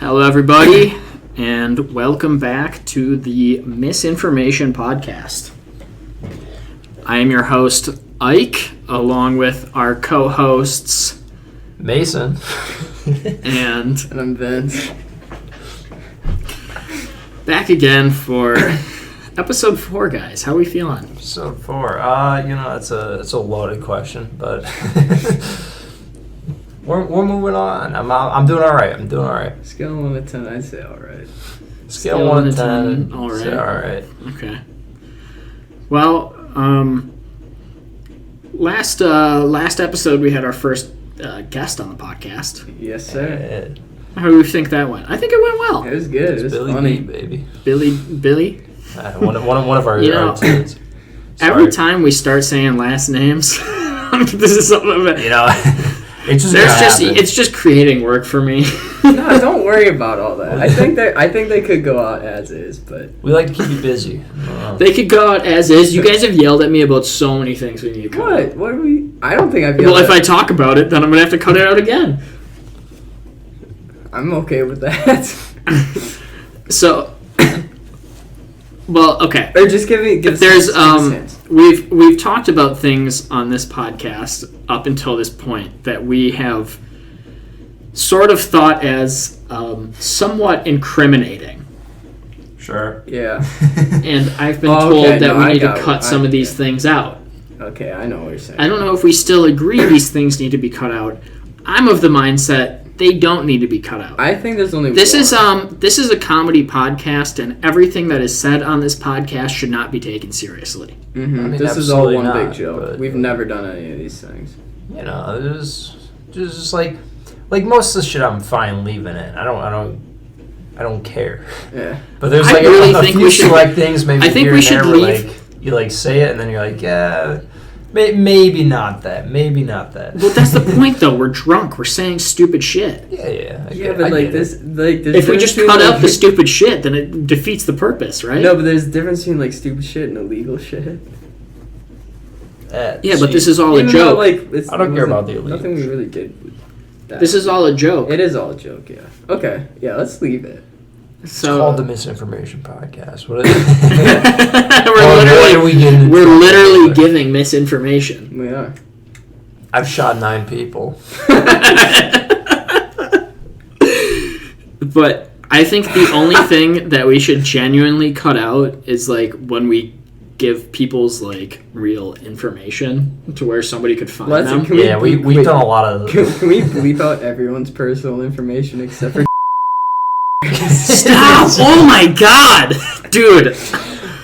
Hello, everybody, and welcome back to the Misinformation podcast. I am your host, Ike, along with our co-hosts, Mason, and I'm Vince. Back again for episode 4, guys. How are we feeling? Episode 4. It's a loaded question, but we're moving on. I'm doing all right. Scale of 1 to 10, I'd say all right. Scale 1 to 10, all right. Say all right. Okay. Well, last episode we had our first guest on the podcast. Yes, sir. How do you think that went? I think it went well. It was good. It was Billy funny. B, baby. Billy? One of our kids. Every time we start saying last names, this is something that it's just creating work for me. No, don't worry about all that. I think they could go out as is, but we like to keep you busy. They could go out as is. You guys have yelled at me about so many things we need to cut out. What are we? I don't think I've yelled. Well, if I talk about it, then I'm gonna have to cut it out again. I'm okay with that. So, well, okay. Or just give us hints. We've talked about things on this podcast up until this point that we have sort of thought as somewhat incriminating. Sure. Yeah. And I've been told that we need to cut some of these things out. Okay, I know what you're saying. I don't know if we still agree these things need to be cut out. I'm of the mindset they don't need to be cut out. I think there's only this is a comedy podcast, and everything that is said on this podcast should not be taken seriously. Mm-hmm. I mean, this is all one not, big joke. We've never done any of these things. It was just like most of the shit. I'm fine leaving it. I don't care. Yeah. But there's I really a think few we should, select things. Maybe I think here we and should there leave. Where, you say it and then you're like, yeah. Maybe not that. Well, that's the point, though. We're drunk. We're saying stupid shit. Yeah. But If we just cut out the stupid shit, then it defeats the purpose, right? No, but there's a difference between stupid shit and illegal shit. Yeah, but this is all a joke. I don't care about the illegal. Nothing we really did with that. This is all a joke. It is all a joke. Yeah. Okay. Yeah. Let's leave it. It's called the Misinformation Podcast. What is it? We're literally giving misinformation. We are. I've shot 9 people. But I think the only thing that we should genuinely cut out is when we give people's real information to where somebody could find them. We've done a lot of. Can we bleep out everyone's personal information except for? Stop! Oh my god, dude!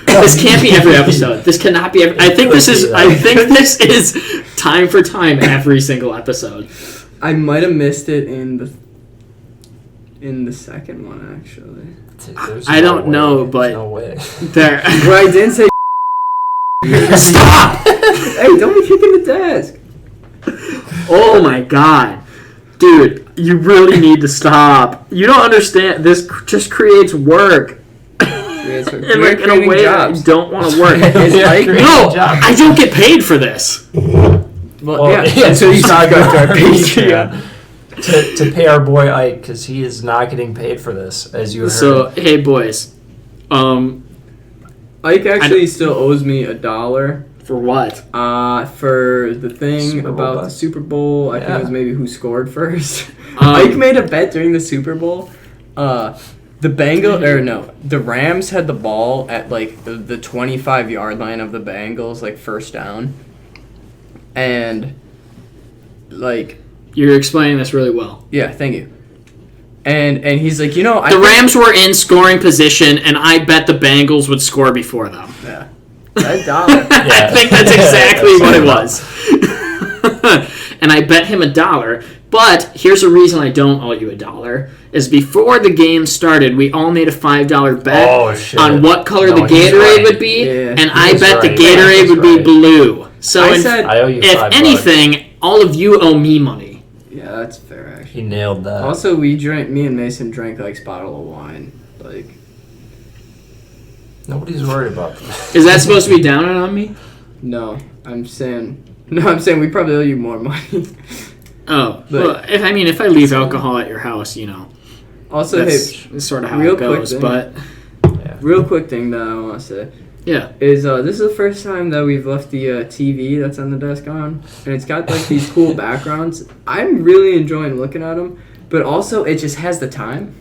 This can't be every episode. This cannot be every. I think this is time for time every single episode. I might have missed it in the second one actually. I don't know, but no way. Where I didn't say. Stop! Hey, don't be kicking the desk. Oh my god. Dude, you really need to stop. You don't understand. This just creates work. In a way jobs. I don't want to work. I don't get paid for this. Well, until you talk about our Patreon. To pay our boy Ike, because he is not getting paid for this, as you heard. So, hey boys. Ike actually still owes me $1. For what? For the thing Super Bowl about bet? the Super Bowl. I think it was maybe who scored first. Ike Ike made a bet during the Super Bowl. The Rams had the ball at the 25-yard line of the Bengals, first down. And You're explaining this really well. yeah, thank you. And he's like, the Rams were in scoring position, and I bet the Bengals would score before them. Yeah. $1. I think that's exactly what it was. And I bet him $1. But here's the reason I don't owe you $1 is before the game started, we all made a $5 bet on what color the Gatorade would be, and I bet the Gatorade would be blue. So I owe you if $5. anything, all of you owe me money. Yeah, that's fair, actually. He nailed that. Also, me and Mason drank a bottle of wine. Nobody's worried about that. Is that supposed to be down on me? No, I'm saying we probably owe you more money. Oh, well, if I leave alcohol at your house, Also, That's sort of how real it goes. quick But real quick thing that I want to say yeah, is this is the first time that we've left the TV that's on the desk on, and it's got like these cool backgrounds. I'm really enjoying looking at them, but also it just has the time.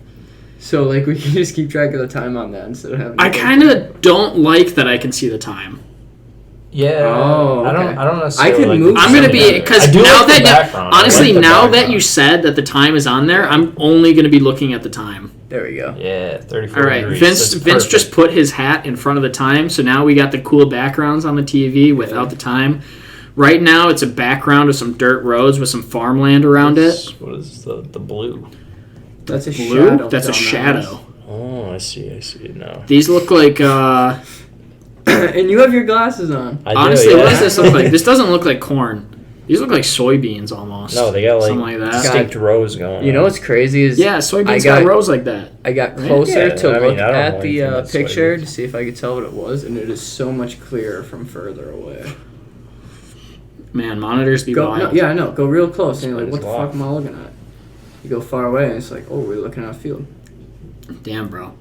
So like we can just keep track of the time on that instead of having. I kind of don't like that I can see the time. Yeah. Oh, I okay. don't necessarily. I could like move I'm gonna be because now that honestly I like the now that background. you said that the time is on there, I'm only gonna be looking at the time. There we go. Yeah, 34 All right, degrees. Vince That's just perfect. put his hat in front of the time, so now we got the cool backgrounds on the TV without the time. Right now, it's a background of some dirt roads with some farmland around it. What is the blue? That's a Blue? shadow. That's a down shadow. Oh, I see it now. These look like. there. And you have your glasses on. I do, Honestly, yeah. what does this look like? This doesn't look like corn. These look like soybeans almost. No, they got something like that. distinct rows going. You know what's crazy is Yeah, soybeans got- got rows like that. I got Right? closer Yeah, to I mean, look I don't at know the anything about picture soybeans. to see if I could tell what it was, and it is so much clearer from further away. Man, monitors be Go, wild. no, yeah, I know. Go real close, and you're like, It's "What the wild. fuck am I looking at?" You go far away, and it's like, "Oh, we're looking at a field." Damn, bro.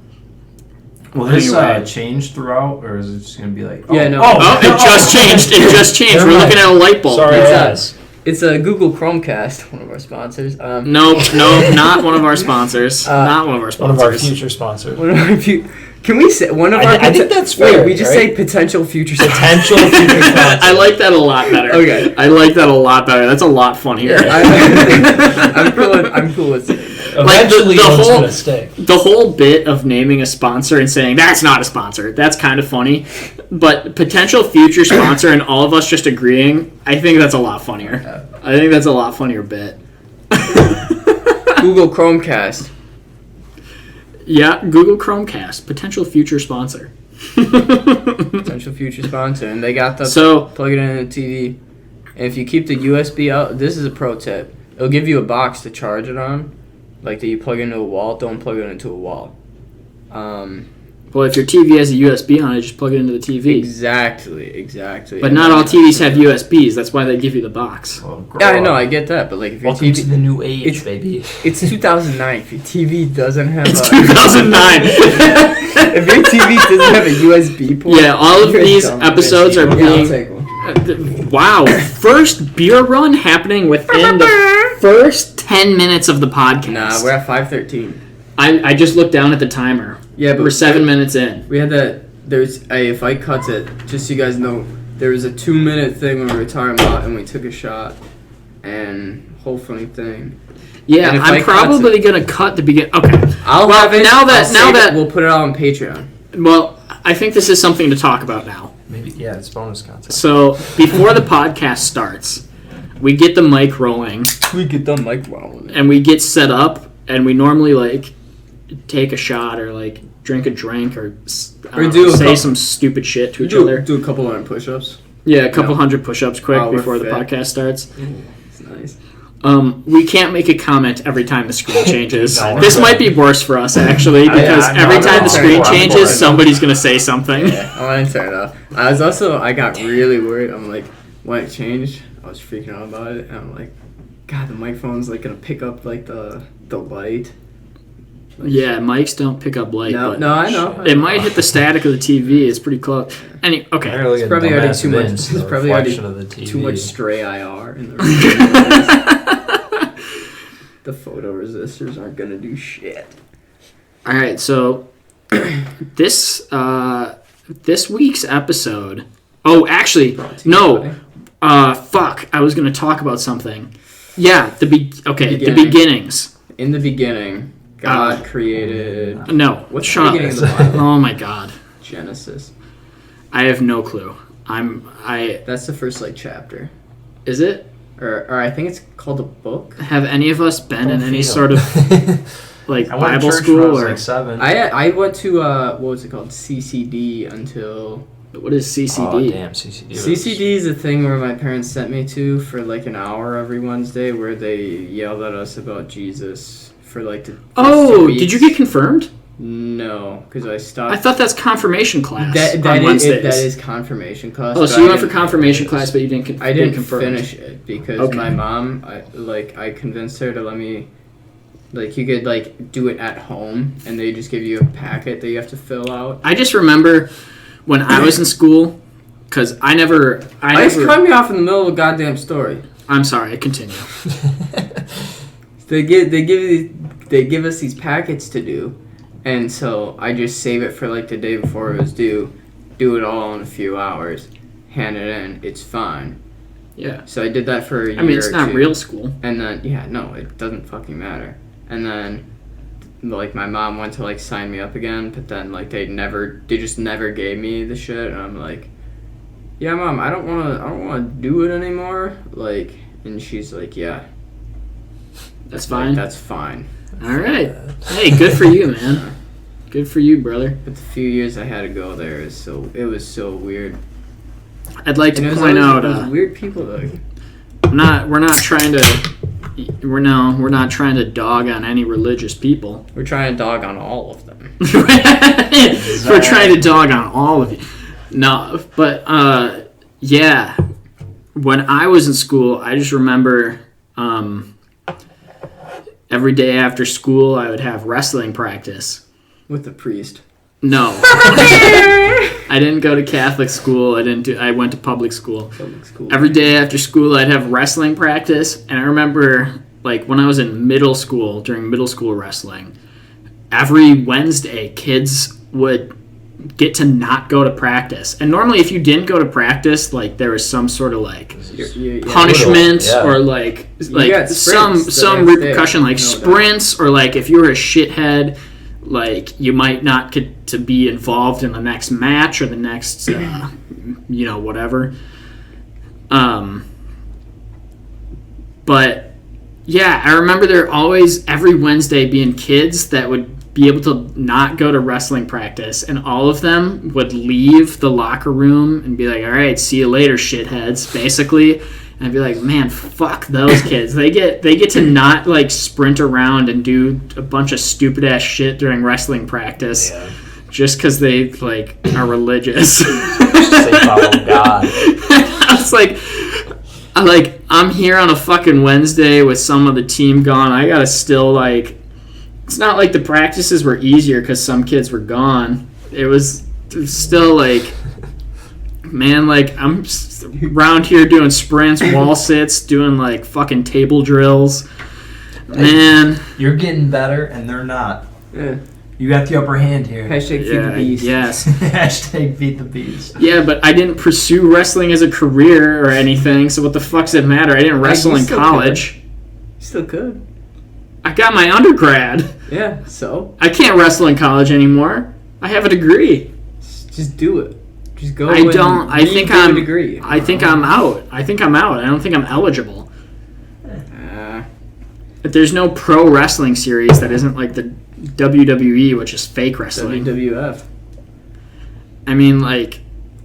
Will Well, this anyway. change throughout, or is it just gonna be like? Yeah, no. Oh, it just changed. It just changed. Never We're mind. looking at a light bulb. Sorry, It's yes. It's a Google Chromecast, one of our sponsors. No, not one of our sponsors. Not one of our One of sponsors. our future sponsors. One of our can we say one of our? I think that's Wait, fair, we just right? say potential future. Potential future sponsor. I like that a lot better. Okay. I like that a lot better. That's a lot funnier. I'm cool with it. Like, Eventually, the one's whole- gonna stick. The whole bit of naming a sponsor and saying that's not a sponsor, that's kind of funny. But potential future sponsor and all of us just agreeing, I think that's a lot funnier. I think that's a lot funnier bit. Google Chromecast. Yeah, Google Chromecast, potential future sponsor. Potential future sponsor, and they got the So, plug it in the TV. And if you keep the USB out, this is a pro tip. It'll give you a box to charge it on, like that you plug into a wall. Don't plug it into a wall. well, if your TV has a USB on it, just plug it into the TV. Exactly. But not all TVs have USBs. That's why they give you the box. Well, Yeah, I grow know, up. I get that, but like if your Welcome to TV, the new age, it's- baby. it's 2009. If your TV doesn't have It's a 2009. if your TV doesn't have a USB port, Yeah, all of you're these dumb. episodes are Yeah, I'll being. take one. Wow, first beer run happening within the first 10 minutes of the podcast. Nah, we're at 5:13. I just looked down at the timer. Yeah, but We're 7 minutes in. we had that. If I cut it, just so you guys know, there was a 2-minute thing when we were talking about, and we took a shot, and whole funny thing. Yeah, And if I'm I cut probably gonna cut the begin. Okay. I'll Well, have it. now that- I'll now save it, that- we'll put it out on Patreon. Well, I think this is something to talk about now. Maybe it's bonus content. So before the podcast starts, we get the mic rolling We get the mic rolling. and we get set up, and we normally like take a shot or like drink a drink or Or do a say couple- some stupid shit to each other. Do a couple of push-ups. Yeah, a couple hundred push-ups quick Oh, we're before the fit. podcast starts. It's nice. We can't make a comment every time the screen changes. No, This no. might be worse for us actually because I'm every not time the at all. screen I'm changes, bored. somebody's gonna say something. Yeah, I want to turn it off. I got really worried. I'm like, when it changed, I was freaking out about it, and I'm like, God, the microphone's like gonna pick up like the light. Yeah, mics don't pick up light, No, but no, I know. it might hit the static of the TV. It's pretty close. Okay. It's probably already too much. It's probably already of the TV. too much stray IR in the room. The photo resistors aren't gonna do shit. All right, so this week's episode. Oh, actually, no. Fuck. I was gonna talk about something. Yeah, the Beginning. beginnings. In the beginning, God created No, What's shut the up. beginning of the Bible? Oh my god, Genesis. I have no clue. That's the first like chapter, Is it? or I think it's called a book. Have any of us been in any feel. sort of like I went to Bible church school when I was or like 7. I went to what was it called, CCD until what is CCD? Oh damn, CCD. was- CCD is a thing where my parents sent me to for like an hour every Wednesday, where they yelled at us about Jesus for like the Oh, first 2 weeks. did you get confirmed? No, because I stopped. I thought that's confirmation class that on is, Wednesdays. that is confirmation class. Oh, but so you I went for didn't- confirmation class, but you didn't I get didn't confirmed. finish it because Okay. my mom, I convinced her to let me Like, you could, like, do it at home, and they just give you a packet that you have to fill out. I just remember when I was in school, because I never... Just cut me off in the middle of a goddamn story. I'm sorry, continue. They give us these packets to do, and so I just save it for, like, the day before it was due, do it all in a few hours, hand it in, it's fine. Yeah. So I did that for a year. I mean, it's or not two. real school. And then, yeah, no, it doesn't fucking matter. And then, like, my mom went to, like, sign me up again, but then, like, they just never gave me the shit, and I'm like, yeah, Mom, I don't wanna do it anymore. Like, and she's like, yeah. That's fine. That's fine. All right. Hey, good for you, man. Good for you, brother. But the few years I had to go there, it was so weird. I'd like to And point out, those weird people, though. we're not trying to dog on any religious people. We're trying to dog on all of them. We're trying to dog on all of you. No, but yeah. When I was in school, I just remember every day after school I would have wrestling practice. With the priest. No. I didn't go to Catholic school. I went to public school. Every day after school I'd have wrestling practice, and I remember like when I was in middle school, during middle school wrestling, every Wednesday kids would get to not go to practice. And normally if you didn't go to practice, like there was some sort of like punishment or like some repercussion, like sprints, or like if you were a shithead, like you might not get to be involved in the next match or the next whatever. But yeah, I remember there always every Wednesday being kids that would be able to not go to wrestling practice, and all of them would leave the locker room and be like, all right, see you later, shitheads, basically. And I'd be like, man, fuck those kids. They get to not like sprint around and do a bunch of stupid ass shit during wrestling practice just because they like are religious. Just say follow God. I was like, I'm here on a fucking Wednesday with some of the team gone. I gotta still like. It's not like the practices were easier because some kids were gone. It was still like, man, like I'm around here doing sprints, wall sits, doing like fucking table drills. Man, you're getting better and they're not. Yeah. You got the upper hand here. Hashtag feed the beast. Yes. Hashtag feed the beast. Yeah, but I didn't pursue wrestling as a career or anything, so what the fuck does it matter? I didn't wrestle in college. You still could. I got my undergrad. Yeah, so? I can't wrestle in college anymore. I have a degree. Just do it. Just go. I don't. I think I'm. A degree. I think I'm out. I think I'm out. I don't think I'm eligible. But there's no pro wrestling series that isn't like the WWE, which is fake wrestling. WWF. I mean, like.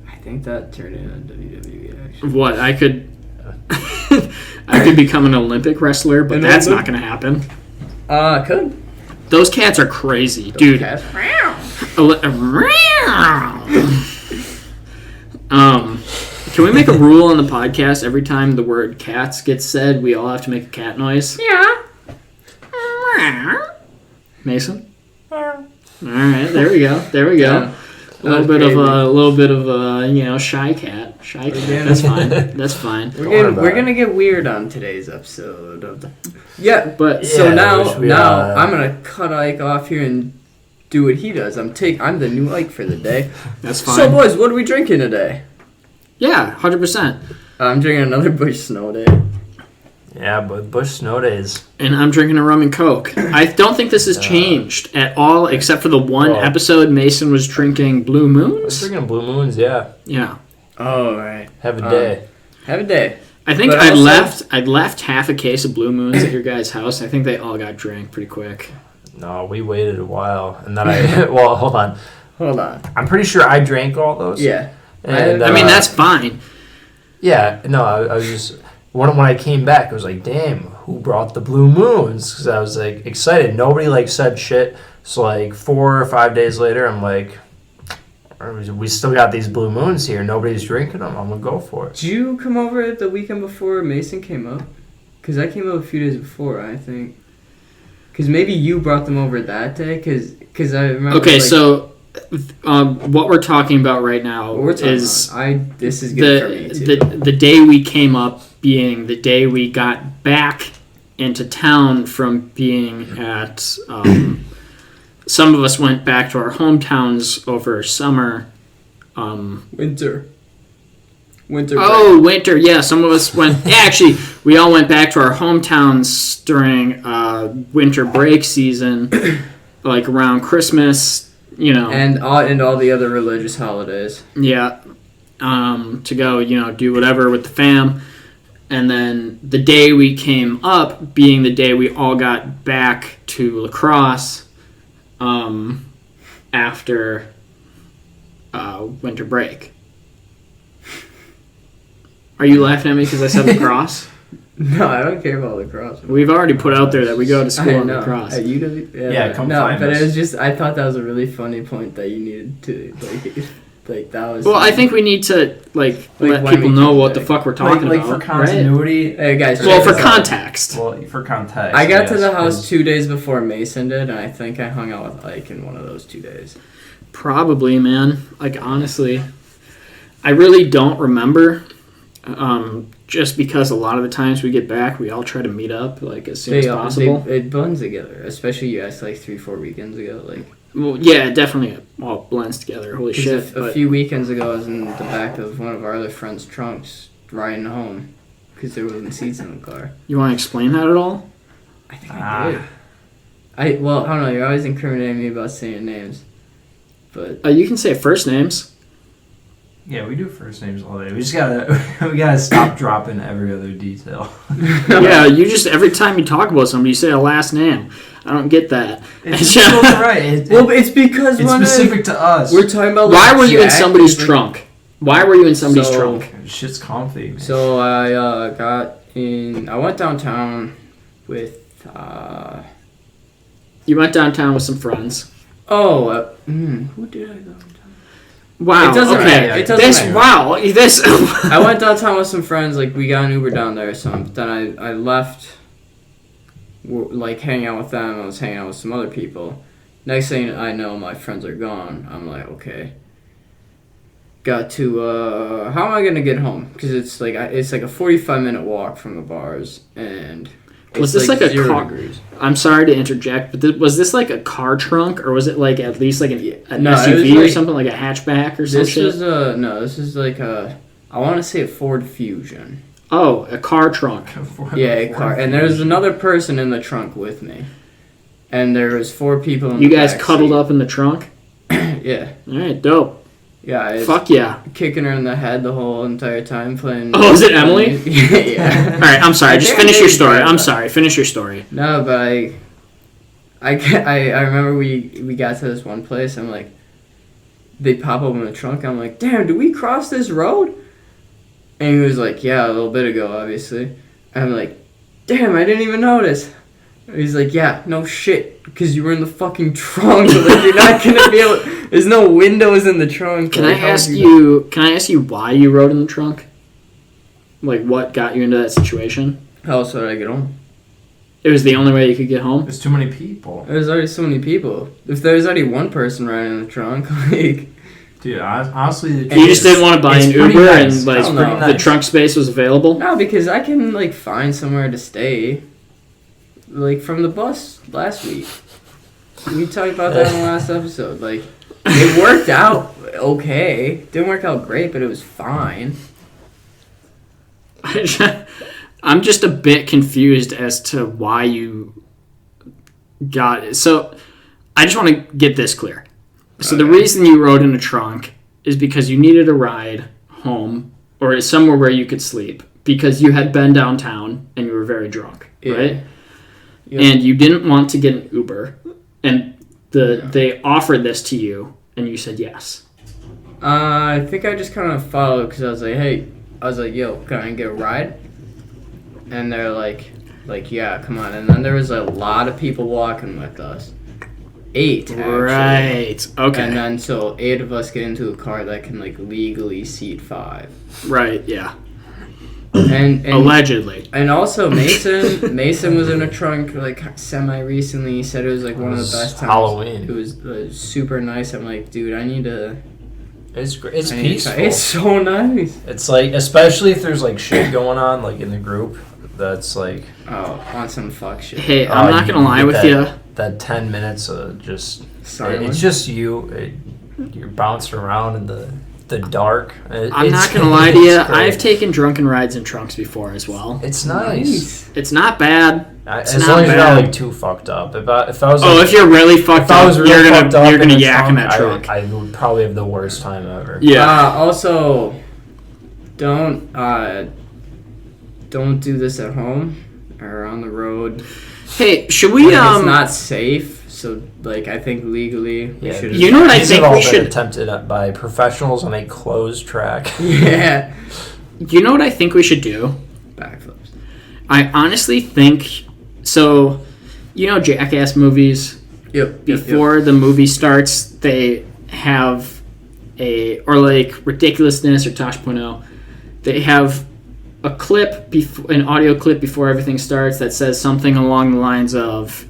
I think that turned into WWE. Actually. What I could. I could become an Olympic wrestler, but that's not going to happen. Could. Those cats are crazy, dude. Cats. Can we make a rule on the podcast? Every time the word cats gets said, we all have to make a cat noise? Yeah. Mason? All right, there we go. Yeah. A little bit of a shy cat. Shy cat. That's fine. That's fine. We're gonna get weird on today's episode of the. Yeah, but Yeah, so now I'm gonna cut Ike off here and do what he does. I'm the new Ike for the day. That's fine. So boys, what are we drinking today? Yeah, 100%. I'm drinking another Bush Snow Day. Yeah, but Bush Snow Days. And I'm drinking a rum and coke. I don't think this has changed at all, except for the one episode Mason was drinking Blue I was Moons. drinking Blue Moons, yeah. Yeah. Oh, right. Have a day. Have a day. I think But I'd left half a case of Blue Moons at your guys' house. I think they all got drank pretty quick. No, we waited a while, and then well, hold on. I'm pretty sure I drank all those. Yeah. And, I mean, that's fine. Yeah, no, I was just... When I came back, I was like, damn, who brought the Blue Moons? Because I was, like, excited. Nobody, like, said shit. So, like, 4 or 5 days later, I'm like, we still got these Blue Moons here. Nobody's drinking them. I'm going to go for it. Did you come over the weekend before Mason came up? Because I came up a few days before, I think. Because maybe you brought them over that day, because I remember... Okay, so what we're talking about right now is... This is good for me, too. The day we came up being the day we got back into town from being at... some of us went back to our hometowns over summer. Winter. Oh, winter, yeah. Some of us went... Yeah, actually, we all went back to our hometowns during winter break season, like around Christmas, And all the other religious holidays. Yeah. To go, do whatever with the fam. And then the day we came up being the day we all got back to La Crosse after winter break. Are you laughing at me because I said lacrosse? No, I don't care about lacrosse. We've already put out there that we go to school in lacrosse. At UW? Yeah, come find but us. it was just, I thought that was a really funny point that you needed to, that was... Well, I think we need to, let when people we know do what that. the fuck we're talking Like about. for continuity. Hey, guys. Well, check for this out. context. Well, for context. I got to the yes, house 'cause- 2 days before Mason did, and I think I hung out with Ike in one of those 2 days. Probably, man. Honestly, I really don't remember. Just because a lot of the times we get back, we all try to meet up as soon as possible. It blends together, especially you asked 3-4 weekends ago. Well, yeah, it definitely all blends together. Holy shit! A few weekends ago, I was in the back of one of our other friends' trunks riding home because there wasn't seats in the car. You want to explain that at all? I think I did. I don't know. You're always incriminating me about saying names, but You can say first names. Yeah, we do first names all day. We just gotta stop dropping every other detail. Yeah, you just every time you talk about somebody, you say a last name. I don't get that. It's right. it's because it's specific to us. we're talking about. Why were you in Jack, somebody's trunk? Why were you in somebody's So- trunk? Shit's comfy. Man. So I I went downtown with You went downtown with some friends. who did I go downtown? Wow. It doesn't okay. matter. It doesn't this. matter. Wow. This. I went downtown with some friends. We got an Uber down there or something. Then I left, hanging out with them. I was hanging out with some other people. Next thing I know, my friends are gone. I'm like, okay. Got to, how am I going to get home? Because it's like a 45-minute walk from the bars. And Was it's this a 0 car? degrees. I'm sorry to interject, but was this a car trunk, or was it at least an No, it SUV was or something, a hatchback or some This shit? is this is I want to say a Ford Fusion. Oh, a car trunk. Yeah, a car. And there's another person in the trunk with me. And there was 4 people in You the guys back cuddled seat. up in the trunk? Yeah. All right, dope. Yeah, Fuck yeah. kicking her in the head the whole entire time playing. Oh, is it Emily? Yeah. All right, I'm sorry. I Just think I finish your did story. drive I'm that. sorry. Finish your story. No, but I remember we got to this one place. I'm like, they pop open the trunk. I'm like, damn, did we cross this road? And he was like, yeah, a little bit ago, obviously. And I'm like, damn, I didn't even notice. He's like, yeah, no shit, because you were in the fucking trunk. You're not gonna be able. There's no windows in the trunk. Can I ask you? Can I ask you why you rode in the trunk? What got you into that situation? How else would I get home? It was the only way you could get home. There's too many people. There's already so many people. If there's already one person riding in the trunk, Dude, honestly, You just didn't want to buy an Uber nice. and It's pretty the nice. trunk space was available. no, because I can find somewhere to stay. From the bus last week. We talked about that in the last episode. It worked out okay. Didn't work out great, but it was fine. I'm just a bit confused as to why you got it. So I just want to get this clear. So the reason you rode in a trunk is because you needed a ride home or somewhere where you could sleep because you had been downtown and you were very drunk, right? Yep. And you didn't want to get an Uber, and they offered this to you, and you said yes. I think I just kind of followed because I was like, yo, can I get a ride? And they're like, yeah, come on. And then there was a lot of people walking with us. 8, actually. Right. Okay. And then so 8 of us get into a car that can legally seat 5. Right. Yeah. And Allegedly. And also Mason was in a trunk like semi recently. He said it was like one of the best times. Halloween. It was super nice. I'm like, dude, I need to. It's great. It's peaceful. It's so nice. It's like, especially if there's like shit going on like in the group. That's like. Oh, on some fuck shit. Hey, I'm not gonna lie with you. That 10 minutes of just. Silence. It's just you. You're bouncing around in the dark. I'm not gonna lie to you. I've taken drunken rides in trunks before as well. It's nice. It's not bad. As long as you're not like too fucked up. If I was. If you're really fucked up, you're gonna yak in that trunk. I would probably have the worst time ever. Yeah. Also, don't do this at home or on the road. Hey, should we? It's not safe. So, like, I think legally we should. You know what I think we should attempted by professionals on a closed track. Yeah. You know what I think we should do? Backflips. I honestly think so. You know, Jackass movies. Yep. Before the movie starts, they have Ridiculousness or Tosh.0. They have a clip, an audio clip before everything starts that says something along the lines of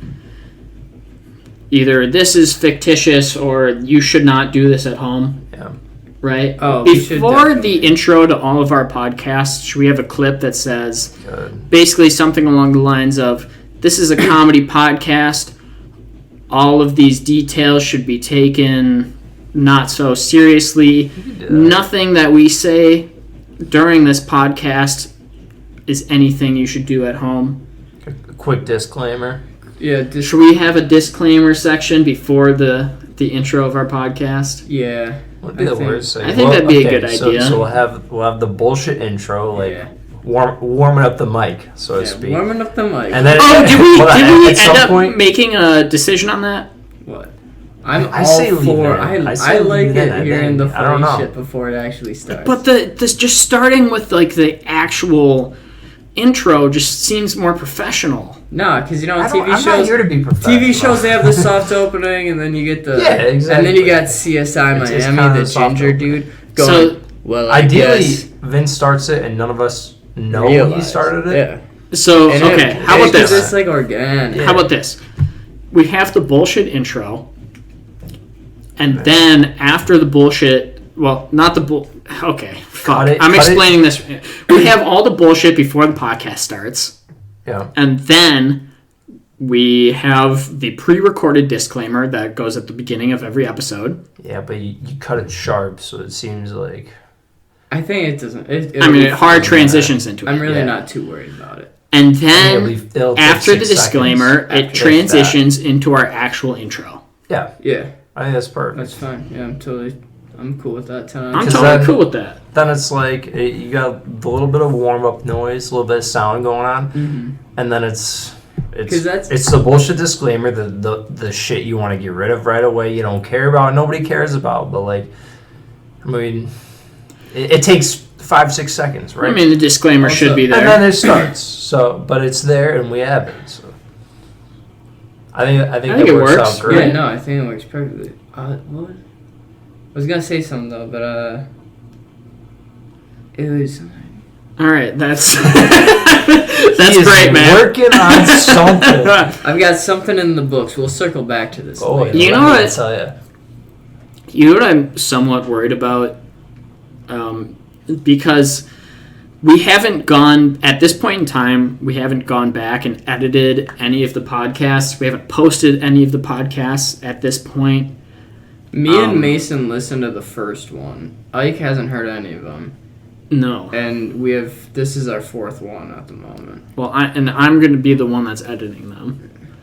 either this is fictitious or you should not do this at home. Yeah. Right? Oh, before the intro to all of our podcasts, should we have a clip that says basically something along the lines of this is a comedy podcast. All of these details should be taken not so seriously. Nothing that we say during this podcast is anything you should do at home. A quick disclaimer. Yeah. Should we have a disclaimer section before the intro of our podcast? Yeah. Would be the worst. I think that'd be a good idea. So we'll have the bullshit intro, warming up the mic, so to speak. Warming up the mic. And then did we end up point, making a decision on that? What? I say I like it hearing the funny shit before it actually starts. But this just starting with like the actual intro just seems more professional. No, because you know on I'm not here to be professional. TV shows they have the soft opening and then you get the exactly. And then you got CSI Miami, the ginger dude going. So well, ideally Vince starts it and none of us know he started it. Yeah. So how about this? It's like organic. How about this? We have the bullshit intro, and then after the bullshit, well, not the bull. Okay, fuck. I'm explaining this. We have all the bullshit before the podcast starts. Yeah. And then we have the pre-recorded disclaimer that goes at the beginning of every episode. Yeah, but you cut it sharp, so it seems like. I think it doesn't. It hard transitions into it. I'm really not too worried about it. And then after the disclaimer, seconds it transitions into our actual intro. Yeah. Yeah. I think that's perfect. That's fine. Yeah, I'm cool with that. I'm totally cool with that. Then it's like you got a little bit of warm-up noise, a little bit of sound going on, and then it's the bullshit disclaimer, the shit you want to get rid of right away, you don't care about, nobody cares about, but like, I mean, it takes 5-6 seconds, right? I mean, the disclaimer should be there, and then it starts. So, but it's there, and we have it. So, I think it works out great. Yeah, no, I think it works perfectly. What? I was gonna say something though, but it was. All right, that's that's great, man. Working on something. I've got something in the books. We'll circle back to this. Oh, later. You know what? I tell you. You know what I'm somewhat worried about, because we haven't gone at this point in time. We haven't gone back and edited any of the podcasts. We haven't posted any of the podcasts at this point. Me and Mason listened to the first one. Ike hasn't heard any of them. No. And this is our fourth one at the moment. Well, I'm going to be the one that's editing them.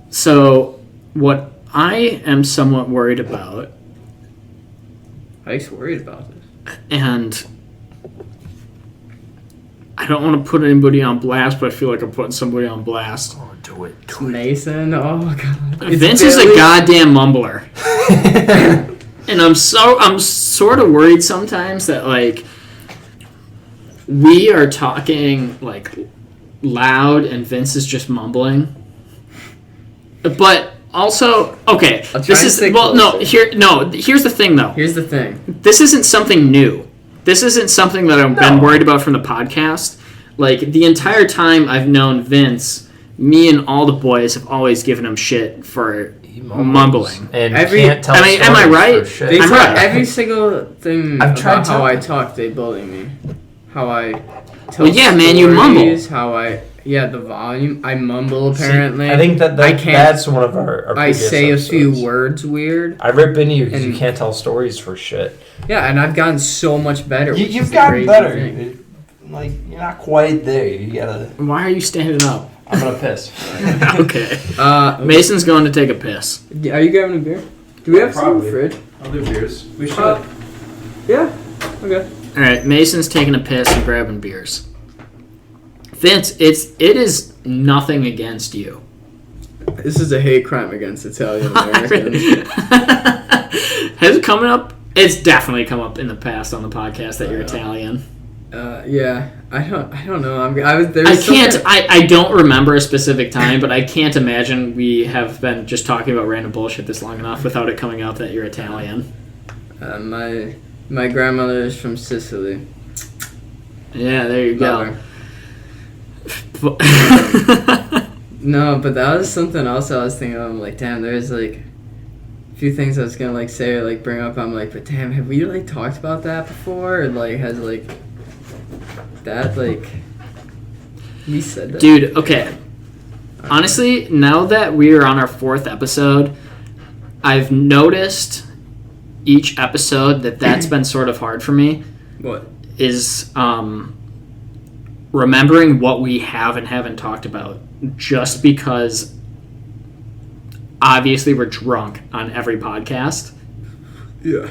So, what I am somewhat worried about... Ike's worried about this. And I don't want to put anybody on blast, but I feel like I'm putting somebody on blast. Oh, do it. Mason, oh god. Vince is a goddamn mumbler. And I'm sort of worried sometimes that like we are talking like loud and Vince is just mumbling. But also, okay, here's the thing though. Here's the thing. This isn't something new. this isn't something that I've been worried about from the podcast. Like, the entire time I've known Vince, me and all the boys have always given him shit for mumbling. And am I right? I'm right. Every single thing I've tried about how I talk, they bully me. How I tell Well, yeah, man, you mumble. The volume. I mumble, apparently. See, I think that's one of our I say episodes. a few words weird. I rip into you because you can't tell stories for shit. Yeah, and I've gotten so much better. You've gotten better. Like, you're not quite there. You gotta... Why are you standing up? I'm gonna piss. Okay. Mason's going to take a piss. Are you grabbing a beer? Do we have some in the fridge? I'll do beers. We should. Yeah. Okay. All right, Mason's taking a piss and grabbing beers. Vince, it is nothing against you. This is a hate crime against Italian Americans. Has it come up? It's definitely come up in the past on the podcast that you're Italian. Yeah, I don't know. I don't remember a specific time, but I can't imagine we have been just talking about random bullshit this long enough without it coming out that you're Italian. My grandmother is from Sicily. Yeah, there you go. No, but that was something else I was thinking of. I'm like, damn, there's like a few things I was gonna like say or like bring up. I'm like, but damn, have we like talked about that before? Or like has like that like we said that? Dude, okay. Honestly, now that we are on our 4th episode, I've noticed each episode that's been sort of hard for me. What? Is remembering what we have and haven't talked about, just because obviously we're drunk on every podcast. Yeah.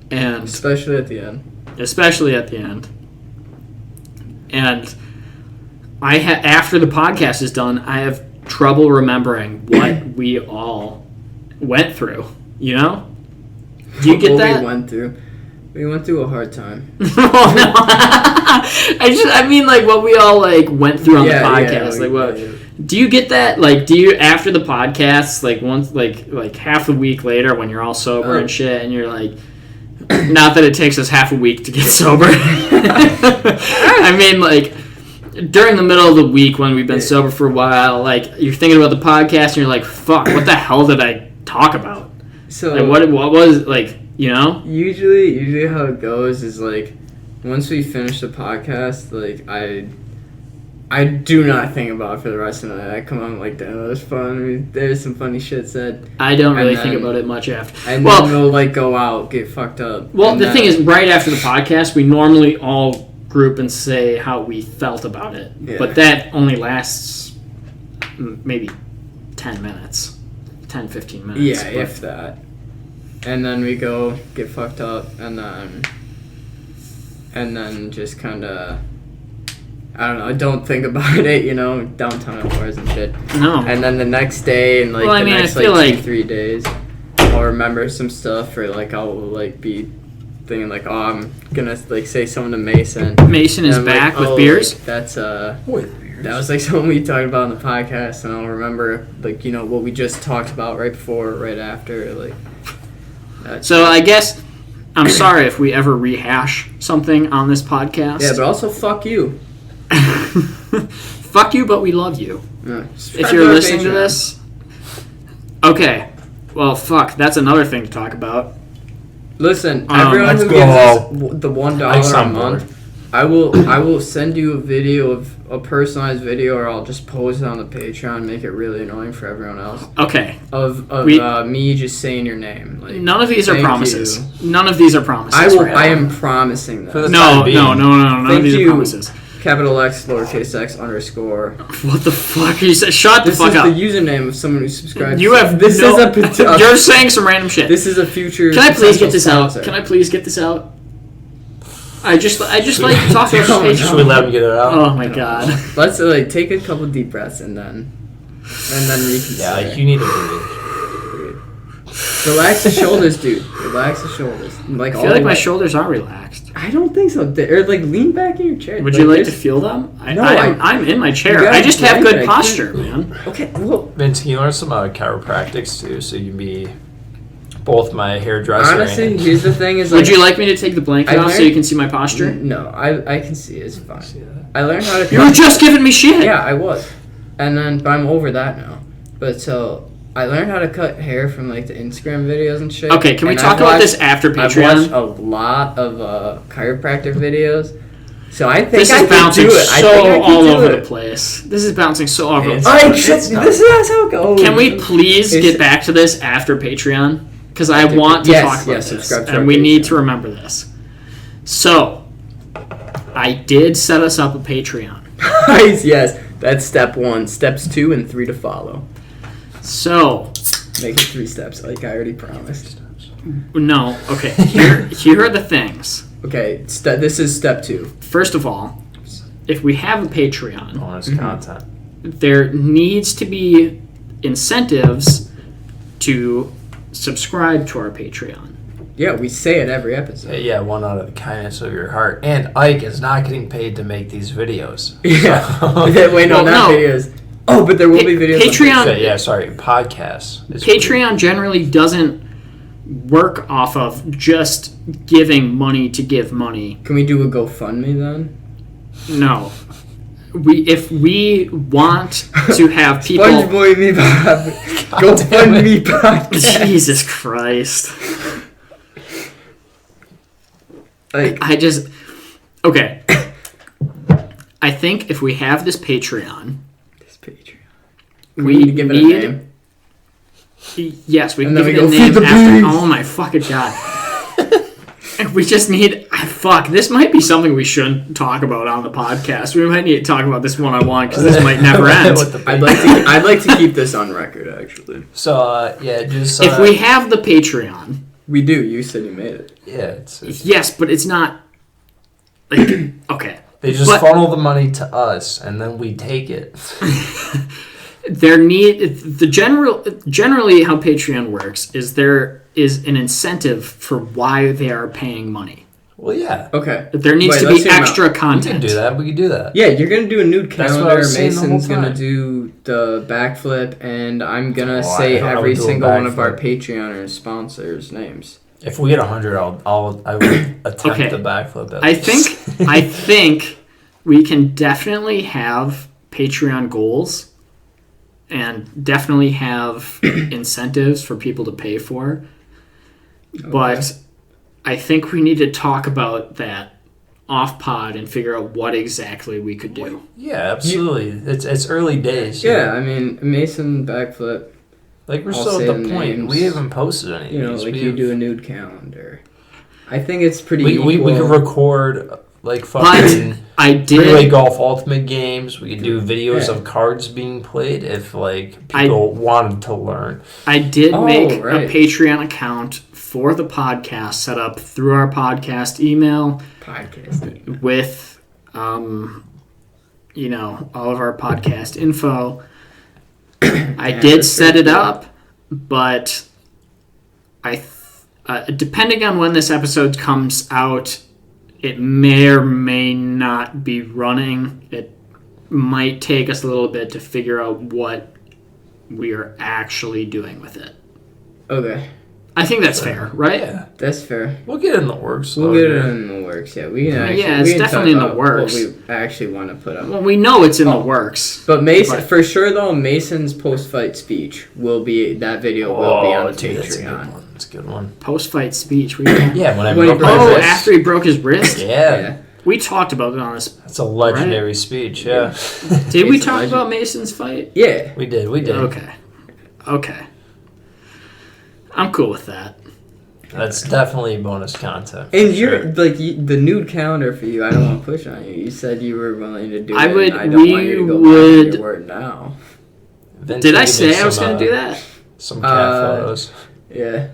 And especially at the end. And after the podcast is done, I have trouble remembering what we all went through, you know? Do you get that? We went through a hard time. Oh, no. I mean, like, what we all, like, went through on the podcast. Do you get that? Like, do you, after the podcast, like, once, like half a week later when you're all sober and shit, and you're like, not that it takes us half a week to get sober. I mean, like, during the middle of the week when we've been sober for a while, like, you're thinking about the podcast, and you're like, fuck, what the hell did I talk about? So, like, what was, like, you know? Usually how it goes is, like, once we finish the podcast, like, I do not think about it for the rest of the night. I come on like, damn, that was fun. I mean, there's some funny shit said. I don't really think about it much after. And then we'll, like, go out, get fucked up. Well, the thing is, right after the podcast, we normally all group and say how we felt about it. Yeah. But that only lasts maybe 10 minutes. 10, 15 minutes. Yeah, if that. And then we go get fucked up, and then just kind of, I don't know, I don't think about it, you know, downtown bars and shit. No. And then the next day, and like the next like 2-3 days, I'll remember some stuff, or like I'll like be thinking like, oh, I'm gonna like say something to Mason. Mason is back with beers. Like, that's that was like something we talked about on the podcast, and I'll remember like, you know, what we just talked about right before, right after, like. So I guess I'm sorry if we ever rehash something on this podcast. Yeah, but also fuck you. Fuck you, but we love you. If you're listening to this. Okay. Well, fuck. That's another thing to talk about. Listen, everyone who gives us the $1 a month, I will send you a video of a personalized video, or I'll just post it on the Patreon and make it really annoying for everyone else. Okay. Of me just saying your name. Like, none of these are promises. None of these are promises. I am promising that. No. None of these are promises. Capital X, lowercase x, _. What the fuck are you saying? Shut the fuck up. This is the username of someone who subscribes. You have you're saying some random shit. This is a future. Can I please get this out? I just like to talk about it. Should we let him get it out? Oh my god. Let's take a couple deep breaths and then reconsider. Yeah, like you need to breathe. Relax the shoulders, dude. Relax the shoulders. Like I feel like my shoulders are relaxed. I don't think so. Or like lean back in your chair. Would you like to feel them? I'm in my chair. I just have good posture, man. Okay, well. Vince, can you learn some chiropractics too, so you can be both my hairdresser Honestly, and... here's the thing: is Would you like me to take the blanket I off so learned- you can see my posture? No, I can see it. It's fine. I learned how to. You were just giving me shit. Yeah, I was, but I'm over that now. But so I learned how to cut hair from like the Instagram videos and shit. Okay, can we And talk I've about watched- this after I've watched Patreon? a lot of chiropractic videos, so I think This I is can bouncing do it. I think so I can all do over it. the place. This is bouncing so all over the It's- place. Alright, shit. This is how it goes. Can we please It's- get back to this after Patreon? Because I After want to Yes, talk about yes, this, subscribe to and our we need Patreon. to remember this. So, I did set us up a Patreon. Nice, yes. That's step 1. Steps 2 and 3 to follow. So, Make it 3 steps, like I already promised. no, okay. Here are the things. Okay, this is step 2. First of all, if we have a Patreon, bonus Mm-hmm. content. there needs to be incentives to subscribe to our Patreon. Yeah, we say it every episode. Yeah, one out of the kindness of your heart. And Ike is not getting paid to make these videos. Yeah. So- Wait, no, Well, not no. videos. Oh, but there will be videos. Patreon- yeah, sorry, podcasts. is Patreon generally doesn't work off of just giving money to give money. Can we do a GoFundMe then? No. If we want to have people... SpongeBob me Bob. GoFundMe podcast. Jesus Christ. Like, I just... Okay. I think if we have this Patreon, this Patreon. we need to give it a name. Yes, we can And then give we it a go name feed the after... bees. Oh my fucking god. We just need... Fuck, this might be something we shouldn't talk about on the podcast. We might need to talk about this one-on-one because this might never end. With the- I'd like to keep this on record, actually. So, yeah, just... If we have the Patreon... We do. You said you made it. Yeah, it's Yes, but it's not... Like, okay. they just But- funnel the money to us, and then we take it. Generally how Patreon works is there is an incentive for why they are paying money. Well, yeah. Okay. There needs Wait, to let's be hear 'em out. extra We content. can do that. We can do that. Yeah, you're gonna do a nude That's what I calendar. was saying the whole Mason's gonna time. do the backflip, and I'm gonna Oh, say I don't know every how to do a single one of our backflip. Patreoners sponsors' names. If we get 100, I would attempt Okay. the backflip. At I least. think we can definitely have Patreon goals and definitely have incentives for people to pay for. But I think we need to talk about that off pod and figure out what exactly we could do. Yeah, absolutely. It's early days. Yeah, I mean Mason backflip. Like we're I'll still say at the the point. names. We haven't posted any. You know, of these. like We you have- do a nude calendar. I think it's pretty. We equal. could record like But fucking I three-way did. golf ultimate games. We could do videos Yeah. of cards being played if like people wanted to learn. I did Oh, make right. a Patreon account for the podcast set up through our podcast email podcast. with, all of our podcast info. I Yeah, did that's set pretty it cool. up, but depending on when this episode comes out, it may or may not be running. It might take us a little bit to figure out what we are actually doing with it. Okay, I think that's fair, right? Yeah, that's fair. we'll get it in the works. We'll though, get it yeah. in the works. Yeah, we can actually. Yeah, it's we can definitely in talk the about works. What we actually want to put up. Well, we know it's in the Oh. works. But Mason, But- for sure though, Mason's post-fight speech will be that video will be on dude, that's a good Patreon. one. That's a good one. Post-fight speech. We talked- Yeah, when I When he broke broke my Oh, wrist. after he broke his wrist? Yeah, We talked about it on this. that's a legendary speech. Yeah, Did we He's a talk legend. about Mason's fight? Yeah. we did. Okay. I'm cool with that. That's definitely bonus content. for And you're sure. like the nude calendar for you. I don't want to push on you. You said you were willing to do I it. would- And I don't want you to go back on would- your word now. Eventually Did I we say I was some, going to do that? Some cat photos. Yeah.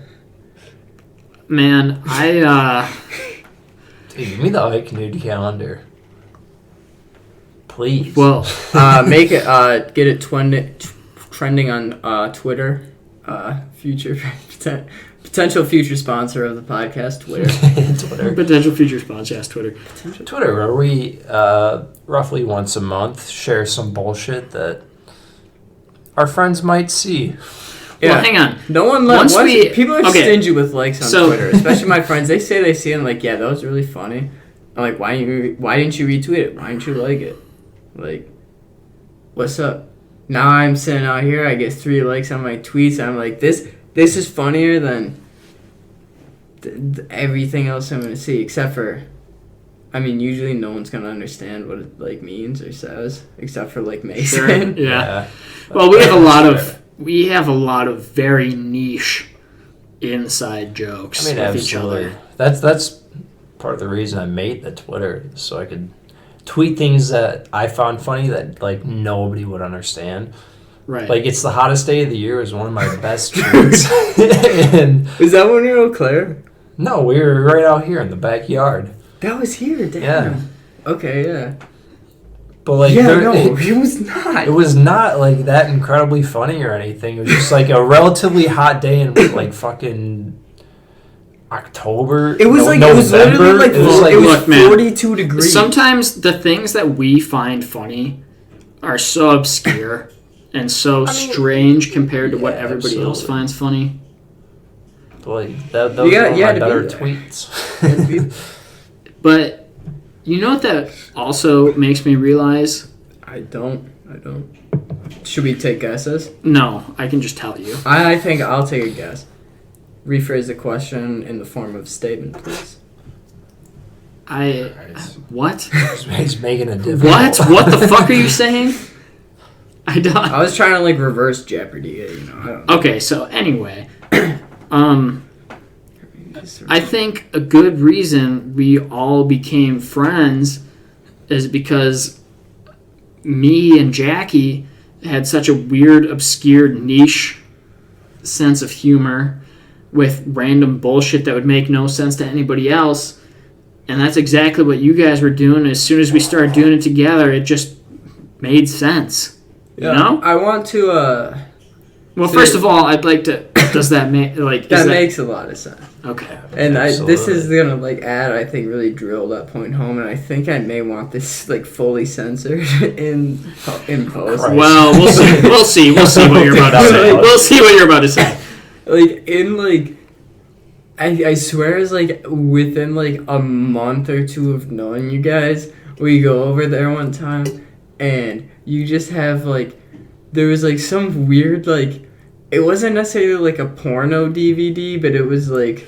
Man, Dude, give me the Ike nude calendar, please. well, Make it. Get it trending on Twitter. Future potential future sponsor of the podcast. Twitter. Twitter. potential future sponsor, yes, Twitter. Twitter, where we roughly once a month share some bullshit that our friends might see. Well, hang on. No one people are stingy with likes on Twitter, especially my friends. They say they see it and like, yeah, that was really funny. I'm like, why didn't you retweet it? Why didn't you like it? Like, what's up? Now I'm sitting out here, I get 3 likes on my tweets, and I'm like, this is funnier than everything else I'm gonna see, except for, I mean, usually no one's gonna understand what it like means or says, except for like Mason. Sure. Yeah. Well, we have a lot of very niche inside jokes I mean, with absolutely. each other. That's part of the reason I made the Twitter, so I could tweet things that I found funny that like nobody would understand. Right. Like, it's the hottest day of the year is one of my best tweets. And is that when you're Eau Claire? no, we were right out here in the backyard. That was here, damn. Yeah. Okay, yeah. But like, it was not. It was not like that incredibly funny or anything. It was just like a relatively hot day in like fucking October. It was November. it was literally like it was look, man, 42 degrees. Sometimes the things that we find funny are so obscure and so strange compared to what everybody else finds funny. Like those are my better tweets. But you know what that also makes me realize? I don't. Should we take guesses? No, I can just tell you. I think I'll take a guess. Rephrase the question in the form of statement, please. What? He's making a difference. What the fuck are you saying? I don't. I was trying to like reverse Jeopardy, I don't know. Okay, so anyway, I think a good reason we all became friends is because me and Jackie had such a weird, obscured, niche sense of humor with random bullshit that would make no sense to anybody else. And that's exactly what you guys were doing. As soon as we started doing it together, it just made sense. Yeah. You know? I want to, well, first of all, I'd like to... Does that make... that makes a lot of sense. Okay. And this is going to, like, I think, really drill that point home. And I think I may want this, like, fully censored in post. Christ. Well, we'll see. We'll see what you're about to say. We'll see what you're about to say. I swear it's like within like a month or 2 of knowing you guys, we go over there one time and you just have like, there was like some weird like, it wasn't necessarily like a porno DVD, but it was like...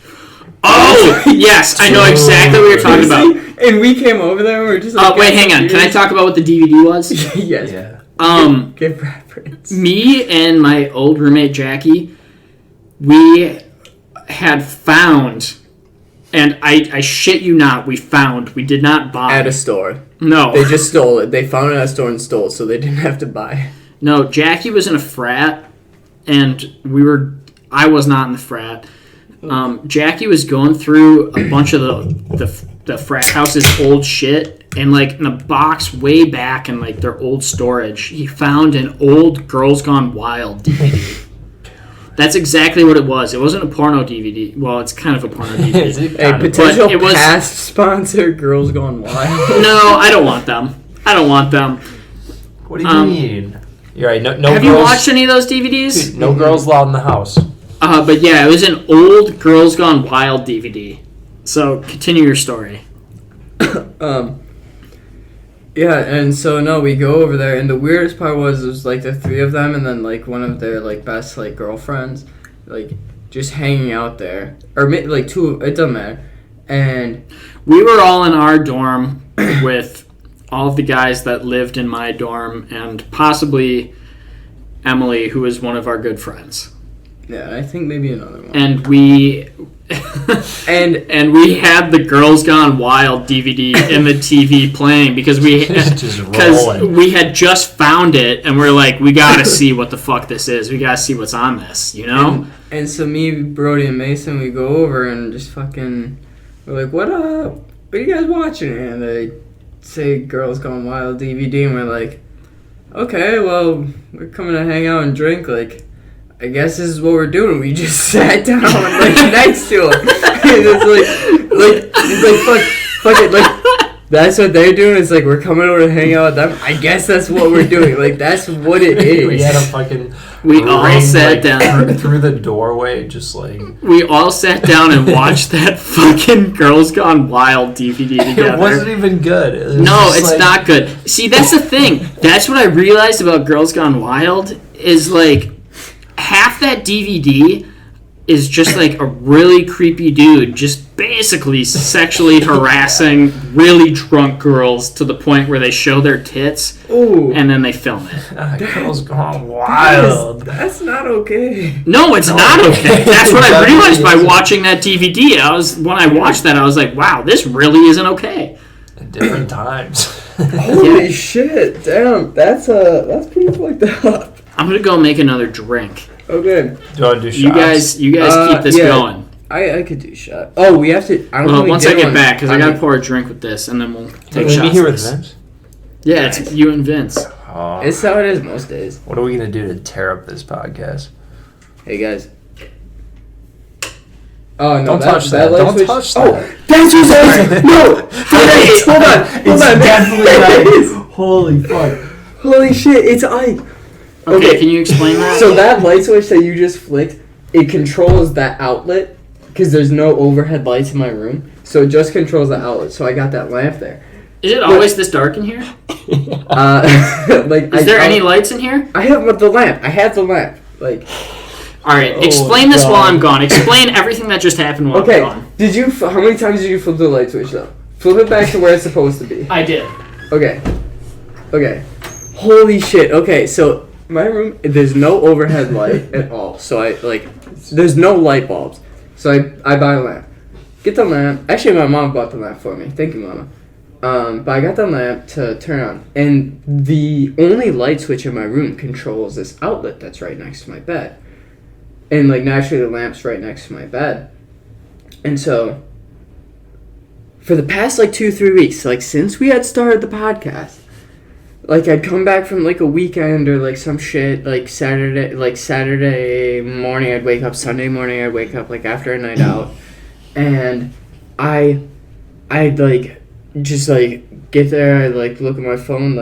Oh, yes, I know exactly what you're talking about. And we came over there and we were just like... wait, hang on. Can I talk about what the DVD was? Yes. Yeah. Give reference. Me and my old roommate, Jackie, we had found, and I shit you not, we did not buy. At a store. No. They just stole it. They found it at a store and stole it, so they didn't have to buy. No, Jackie was in a frat, and I was not in the frat. Jackie was going through a bunch of the frat house's old shit, and like in a box way back in like their old storage, he found an old Girls Gone Wild DVD. That's exactly what it was. It wasn't a porno DVD. Well, it's kind of a porno DVD. A potential past sponsor, Girls Gone Wild. No, I don't want them. What do you mean? You're right. No have girls, you watched any of those DVDs? Dude, no girls allowed in the house. But yeah, it was an old Girls Gone Wild DVD. So continue your story. Yeah, and so no, we go over there, and the weirdest part was like the 3 of them, and then like one of their like best like girlfriends, like just hanging out there, or like 2. It doesn't matter. And we were all in our dorm with all of the guys that lived in my dorm, and possibly Emily, who is one of our good friends. Yeah, I think maybe another one. And we and we had the Girls Gone Wild DVD in the TV playing because we had just found it, and we're like, we gotta see what the fuck this is. We gotta see what's on this, you know? And so me, Brody, and Mason, we go over and just fucking, we're like, what up? What are you guys watching? And they say Girls Gone Wild DVD, and we're like, okay, well, we're coming to hang out and drink, like, I guess this is what we're doing. We just sat down like next to him, and it's like fuck it, like That's what they're doing. It's like we're coming over to hang out with them. I guess that's what we're doing. Like that's what it is. We had a fucking. We all sat down through the doorway, just like. We all sat down and watched that fucking Girls Gone Wild DVD together. It wasn't even good. No, it's not good. See, that's the thing. That's what I realized about Girls Gone Wild is like half that DVD is just like a really creepy dude just basically sexually harassing really drunk girls to the point where they show their tits. Ooh. And then they film it. Girls Gone Wild. That's not okay. No, it's not okay. That's what I realized by watching that DVD. When I watched that, I was like, wow, this really isn't okay. At different times. Holy shit. Damn, that's pretty fucked up. I'm gonna go make another drink. Okay. Do you want to do shots? You guys keep this going. I could do shot. Oh, we have to. I don't Well, know. once I get back, because I gotta pour a drink with this, and then we'll take shots. Be here with Vince? Yeah, it's you and Vince. Oh. It's how it is most days. What are we gonna do to tear up this podcast? Hey guys. Oh no! Don't touch that. Don't touch that. that. Oh, that's who's eyes. No. Hold on. It's definitely Ike. Holy fuck. Holy shit! It's Ike. Okay, can you explain that? So that light switch that you just flicked, it controls that outlet because there's no overhead lights in my room, so it just controls the outlet. So I got that lamp there. Is it always this dark in here? Is there any lights in here? I have the lamp. I have the lamp. Like. All right, explain this while I'm gone. Explain everything that just happened while I'm gone. Did you? How many times did you flip the light switch though? Flip it back to where it's supposed to be. I did. Okay. Holy shit. Okay, so my room, there's no overhead light at all. So there's no light bulbs. So I buy a lamp. Get the lamp. Actually, my mom bought the lamp for me. Thank you, Mama. But I got the lamp to turn on, and the only light switch in my room controls this outlet that's right next to my bed. And, naturally, the lamp's right next to my bed. And so, for the past, 2-3 weeks, since we had started the podcast, I'd come back from, a weekend or, some shit, Saturday morning I'd wake up, Sunday morning I'd wake up, after a night out. And I'd, just, get there, I'd, look at my phone,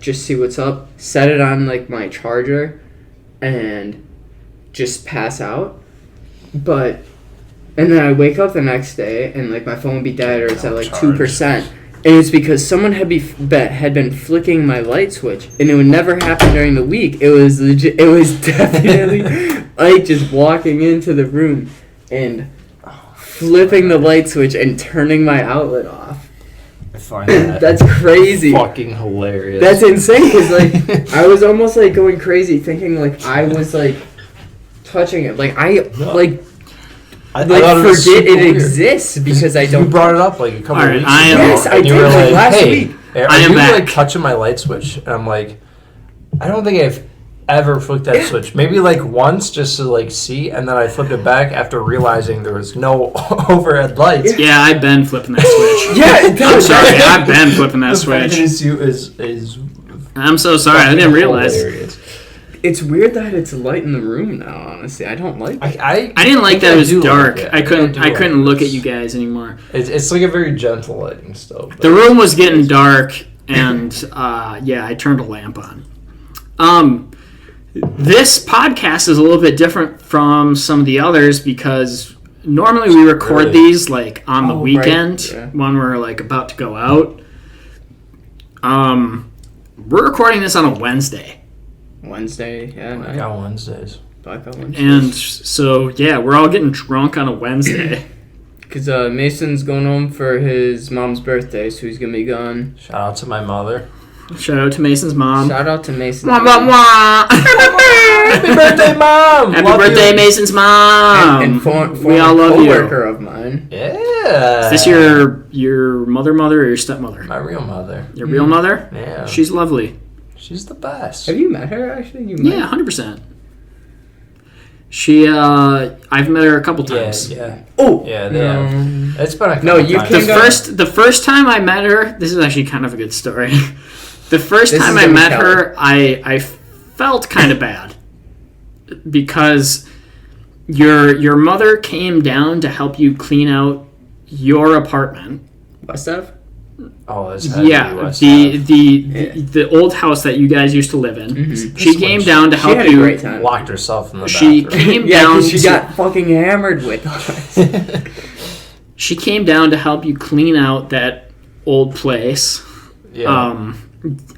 just see what's up, set it on, my charger, and just pass out. And then I wake up the next day, and, my phone would be dead, or it's at, 2%. And it's because someone had been flicking my light switch, and it would never happen during the week. It was definitely, just walking into the room and flipping the light switch and turning my outlet off. I find that that's crazy. Fucking hilarious. That's insane because I was almost going crazy thinking I was touching it. I forget it exists because I don't. You brought it up a couple of weeks ago. Yes, I did last week. Are you touching my light switch? And I'm I don't think I've ever flicked that switch. Maybe once just to see, and then I flipped it back after realizing there was no overhead lights. Yeah, I've been flipping that switch. Yeah, I'm sorry, I've been flipping that switch. Is I'm so sorry, I didn't realize. Hilarious. It's weird that it's light in the room now. Honestly, I don't like it. I didn't like that it was dark. I couldn't look at you guys anymore. It's a very gentle lighting still. The room was getting dark, and I turned a lamp on. This podcast is a little bit different from some of the others because normally we record these on the weekend when we're about to go out. We're recording this on a Wednesday. Wednesday, yeah. Back on Wednesdays. And so we're all getting drunk on a Wednesday. Because Mason's going home for his mom's birthday, so he's gonna be gone. Shout out to my mother. Shout out to Mason's mom. Shout out to Mason's mom. Happy birthday, Mom! Happy birthday, Mason's mom! And we all love you. Co-worker of mine. Yeah. Is this your mother or your stepmother? My real mother. Your real mother? Yeah. She's lovely. She's the best. Have you met her actually? Yeah, 100%. She, I've met her a couple times. Yeah. Oh. Yeah, they have. It's been a couple times. The first time I met her, this is actually kind of a good story. The first time I met her, I felt kind of bad because your mother came down to help you clean out your apartment. West Ave? Oh, that's the old house that you guys used to live in. Mm-hmm. She came down to help had a you. great time. Locked herself in the She bathroom. came Yeah, down. 'cause she got fucking hammered with us. She came down to help you clean out that old place. Yeah.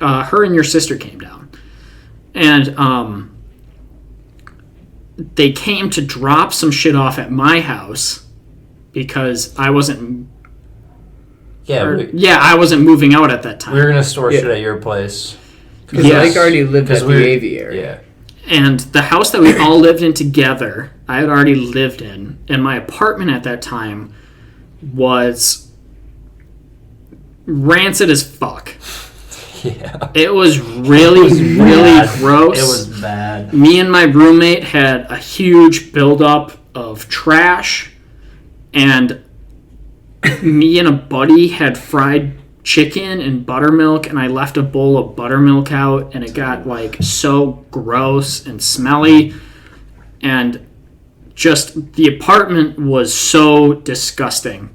Her and your sister came down, and they came to drop some shit off at my house because I wasn't. I wasn't moving out at that time. We were gonna store shit at your place. Because Mike already lived at the aviary. Yeah. And the house that we all lived in together, I had already lived in, and my apartment at that time was rancid as fuck. Yeah. It was really gross. It was bad. Me and my roommate had a huge buildup of trash, and me and a buddy had fried chicken and buttermilk, and I left a bowl of buttermilk out, and it got like so gross and smelly, and just the apartment was so disgusting,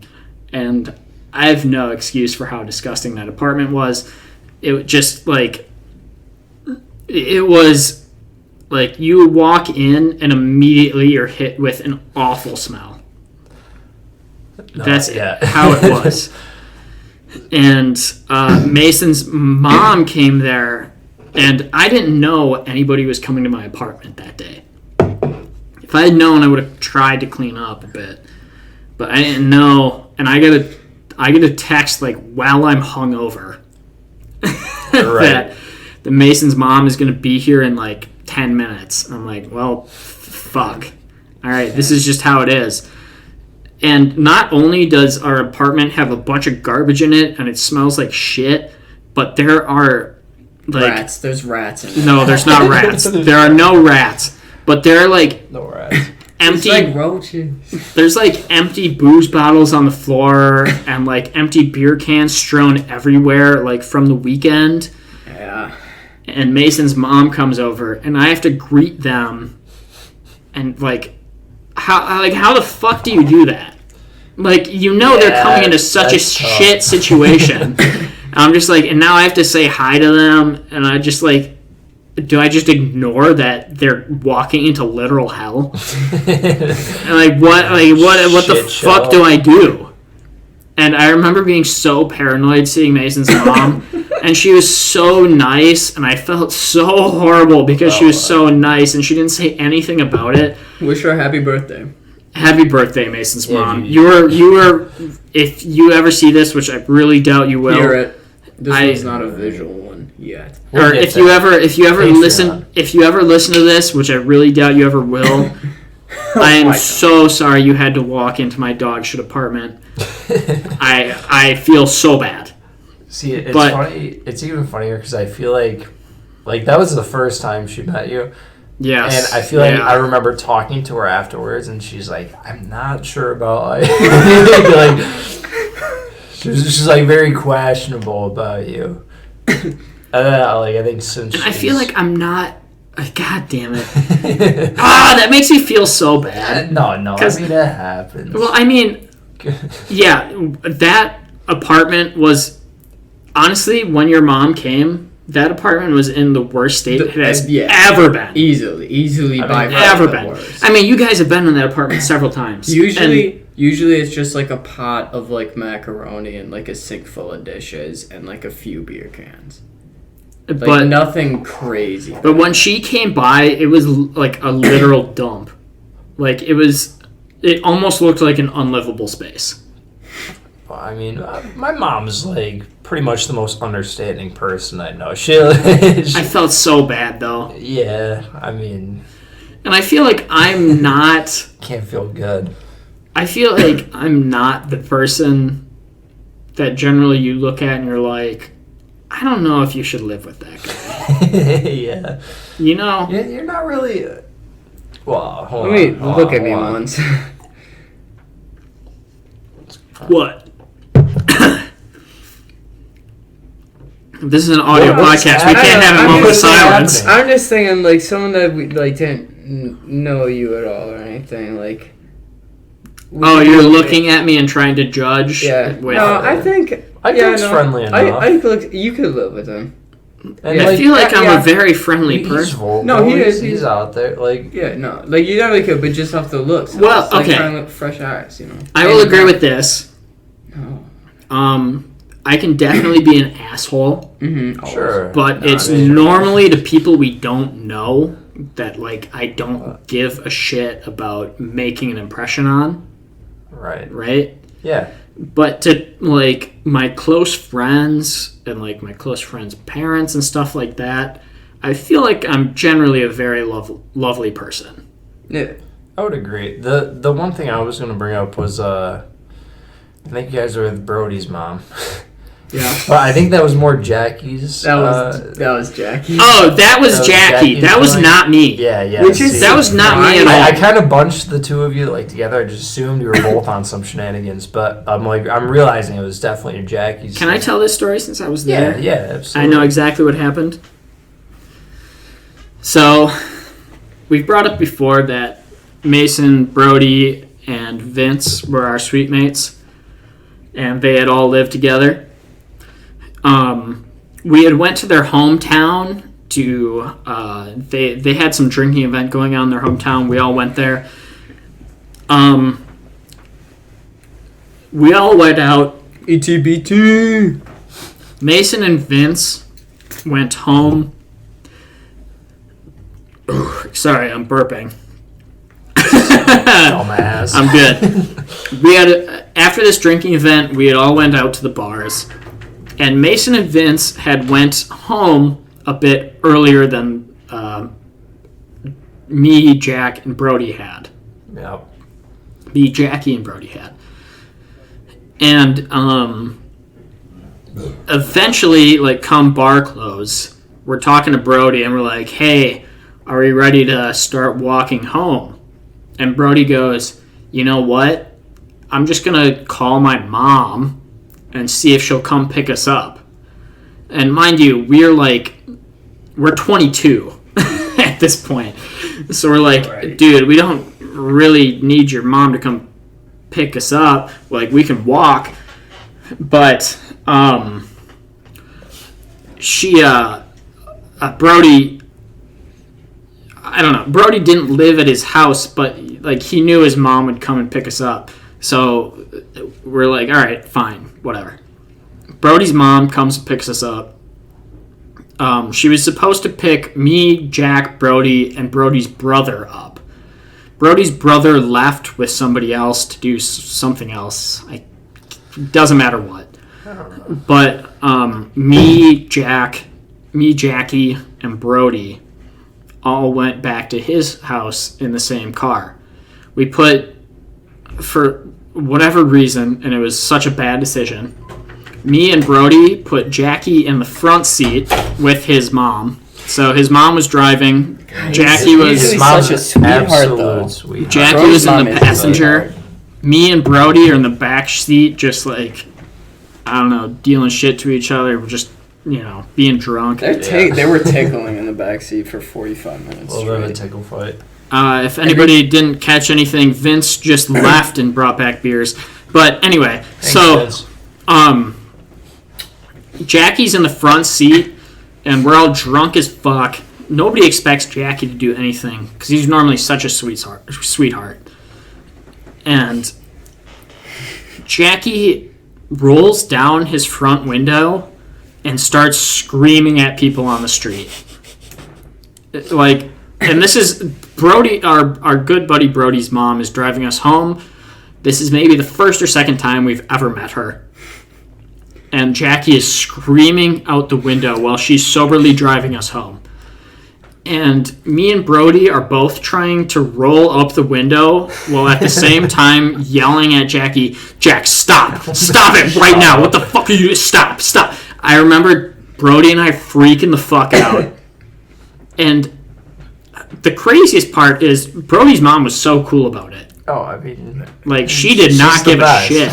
and I have no excuse for how disgusting that apartment was. It just like it was like you would walk in and immediately you're hit with an awful smell. That's how it was. And Mason's mom came there, and I didn't know anybody was coming to my apartment that day. If I had known, I would have tried to clean up a bit, but I didn't know. And I get a text like while I'm hungover that the Mason's mom is going to be here in like 10 minutes. And I'm like, well, fuck. All right, this is just how it is. And not only does our apartment have a bunch of garbage in it and it smells like shit, but there are like rats. There's rats in it. No, there's not rats. There are no rats. But there are like no rats. Empty it's like roaches. There's like empty booze bottles on the floor and like empty beer cans strewn everywhere like from the weekend. Yeah. And Mason's mom comes over and I have to greet them and like how the fuck do you do that? Like, you know, they're coming into such a shit situation. I'm just like, and now I have to say hi to them, and I just like, do I just ignore that they're walking into literal hell? And what the fuck do I do? And I remember being so paranoid seeing Mason's mom, and she was so nice, and I felt so horrible because she was so nice, and she didn't say anything about it. Wish her a happy birthday. Happy birthday, Mason's mom. You were. If you ever see this, which I really doubt you will. Hear it. This one's not a visual one yet. Or if you ever listen to this, which I really doubt you ever will. I am so sorry you had to walk into my dog shit apartment. I feel so bad. See, it's funny. It's even funnier because I feel like that was the first time she met you. Yes. And I feel like I remember talking to her afterwards, and she's like, "I'm not sure about she's like very questionable about you." I think since and I feel like I'm not. God damn it! That makes me feel so bad. No, I mean that happens. Well, I mean, yeah, that apartment was honestly when your mom came. That apartment was in the worst state it has ever been. Easily by far ever the been. worst. I mean, you guys have been in that apartment several times. Usually it's just like a pot of like macaroni and like a sink full of dishes and like a few beer cans. But nothing crazy. But when she came by, it was like a literal dump. Like it almost looked like an unlivable space. Well, I mean, my mom's like pretty much the most understanding person I know. She I felt so bad though. Yeah, I mean, and I feel like I'm not. Can't feel good. I feel like I'm not the person that generally you look at and you're like, I don't know if you should live with that guy. Yeah. You know? Yeah, you're not really. Well, hold on. Let me look at me once. What? This is an audio podcast. We can't have a moment of silence. I'm just thinking, like, someone that we like didn't know you at all or anything. Like, Oh, you're looking at me and trying to judge? Yeah. With, No, I think. I think it's friendly enough. I think you could live with him. And I feel like I'm a very friendly he's person. vocal. No, he is. He's out there. Like, Yeah, no, like you definitely could, but just off the looks. Well, it's like okay. trying to look fresh eyes, you know. I will agree with this. No. I can definitely be an asshole, sure. but No, it's I mean, normally to people we don't know that, like, I don't give a shit about making an impression on, right? Yeah. But to, like, my close friends and, like, my close friends' parents and stuff like that, I feel like I'm generally a very lovely person. Yeah. I would agree. The one thing I was going to bring up was, I think you guys were with Brody's mom. Yeah. But I think that was more Jackie's. That was Jackie. Oh, that was Jackie. Jackie's That was point. not me. Yeah. Which is- That was not me at all. I kind of bunched the two of you like together. I just assumed you were both on some shenanigans, but I'm realizing it was definitely Jackie's. Can I tell this story since I was there? Yeah, absolutely. I know exactly what happened. So, we've brought up before that Mason, Brody, and Vince were our suite mates, and they had all lived together. We had went to their hometown to they had some drinking event going on in their hometown. We all went there. We all went out. ETBT. Mason and Vince went home. Sorry, I'm burping. Dumbass. I'm good. We had after this drinking event, we had all went out to the bars, and Mason and Vince had went home a bit earlier than me, Jack, and Brody had. Yep. Me, Jackie, and Brody had. And eventually, like, come bar close, we're talking to Brody, and we're like, hey, are we ready to start walking home? And Brody goes, you know what? I'm just going to call my mom and see if she'll come pick us up. And mind you, we're 22 at this point. So we're like, Right. dude, we don't really need your mom to come pick us up. Like, we can walk. But Brody, I don't know. Brody didn't live at his house, but, like, he knew his mom would come and pick us up. So we're like, all right, fine, whatever. Brody's mom comes and picks us up. She was supposed to pick me, Jack, Brody, and Brody's brother up. Brody's brother left with somebody else to do something else. Doesn't matter what. But me, Jackie, and Brody all went back to his house in the same car. We put, for whatever reason, and it was such a bad decision, me and Brody put Jackie in the front seat with his mom. So his mom was driving. Jackie was... His mom's such a sweetheart, though. Sweetheart. Jackie Brody's was in mom the is passenger. Me and Brody are in the back seat, just like, I don't know, dealing shit to each other. We're just, being drunk. They were tickling in the backseat for 45 minutes. A little bit of a straight. tickle fight. If anybody didn't catch anything, Vince just left and brought back beers. But anyway, Thanks, Vince. Jackie's in the front seat, and we're all drunk as fuck. Nobody expects Jackie to do anything, because he's normally such a sweetheart. And Jackie rolls down his front window and starts screaming at people on the street. Like, and this is Brody, our good buddy Brody's mom is driving us home. This is maybe the first or second time we've ever met her. And Jackie is screaming out the window while she's soberly driving us home. And me and Brody are both trying to roll up the window while at the same time yelling at Jackie, Jack, stop! Stop it right now! What the fuck are you... Stop! I remember Brody and I freaking the fuck out. And the craziest part is Brody's mom was so cool about it. Oh, I mean... Like, she did not give a shit.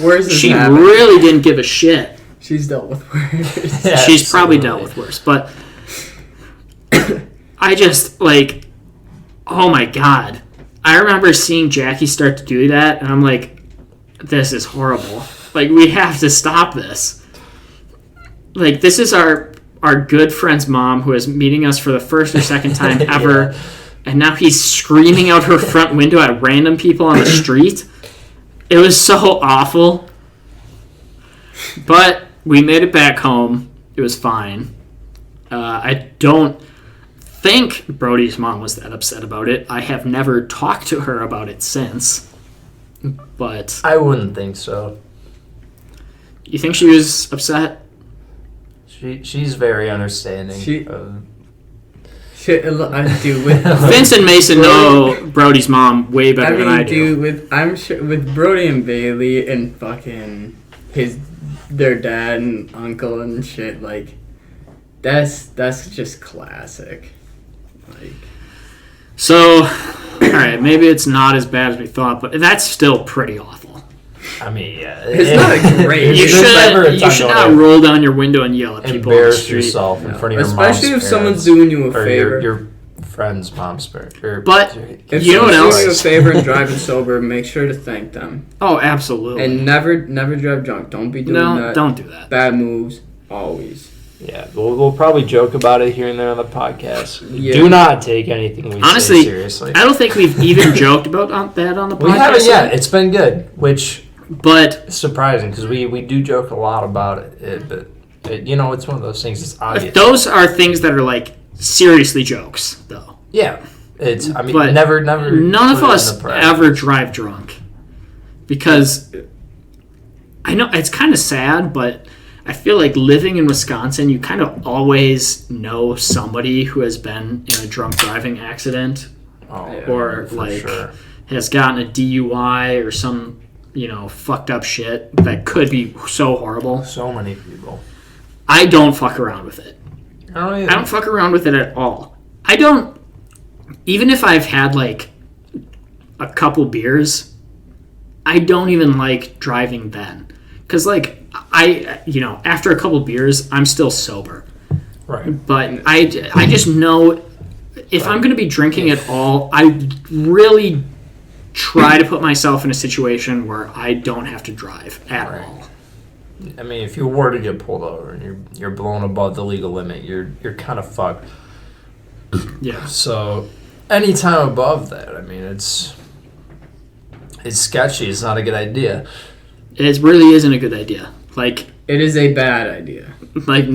Where's this She happening? really didn't give a shit. She's dealt with worse. Yeah, She's probably absolutely. dealt with worse. But I just, like, oh my God. I remember seeing Jackie start to do that, and I'm like, this is horrible. Like, we have to stop this. Like, this is our good friend's mom who is meeting us for the first or second time ever, and now he's screaming out her front window at random people on the street. It was so awful. But we made it back home. It was fine. I don't think Brody's mom was that upset about it. I have never talked to her about it since. But I wouldn't think so. You think she was upset? She's very understanding. I do with Vince and Mason know Brody's mom way better than I do. Dude, I'm sure with Brody and Bailey and fucking their dad and uncle and shit, like that's just classic. Like, so, all right, maybe it's not as bad as we thought, but that's still pretty awful. I mean, yeah, it's not great. You should not roll down your window and yell at people on the embarrass street. yourself in front of your mom's especially if someone's doing you a favor. Your friend's mom's parents. But if you know what else? doing you a favor and driving sober, make sure to thank them. Oh, absolutely. And never drive drunk. Don't be doing that. No, don't do that. Bad moves, always. Yeah, we'll probably joke about it here and there on the podcast. Yeah. Do not take anything we Honestly, say seriously. I don't think we've even joked about that on the podcast. We haven't yet. It's been good, which but is surprising because we do joke a lot about it, but it's one of those things that's obvious. Those are things that are like seriously jokes, though. Yeah, but never. None of us ever drive drunk because I know it's kind of sad, but I feel like living in Wisconsin, you kind of always know somebody who has been in a drunk driving accident or has gotten a DUI or some, fucked up shit that could be so horrible. So many people. I don't fuck around with it. I don't fuck around with it at all. I don't, even if I've had like a couple beers, I don't even like driving then. Because after a couple beers, I'm still sober. Right. But I just know if I'm going to be drinking at all, I really try to put myself in a situation where I don't have to drive at all. I mean, if you were to get pulled over and you're blown above the legal limit, you're kind of fucked. Yeah. So, anytime above that, I mean, it's sketchy. It's not a good idea. It really isn't a good idea. Like, it is a bad idea. Like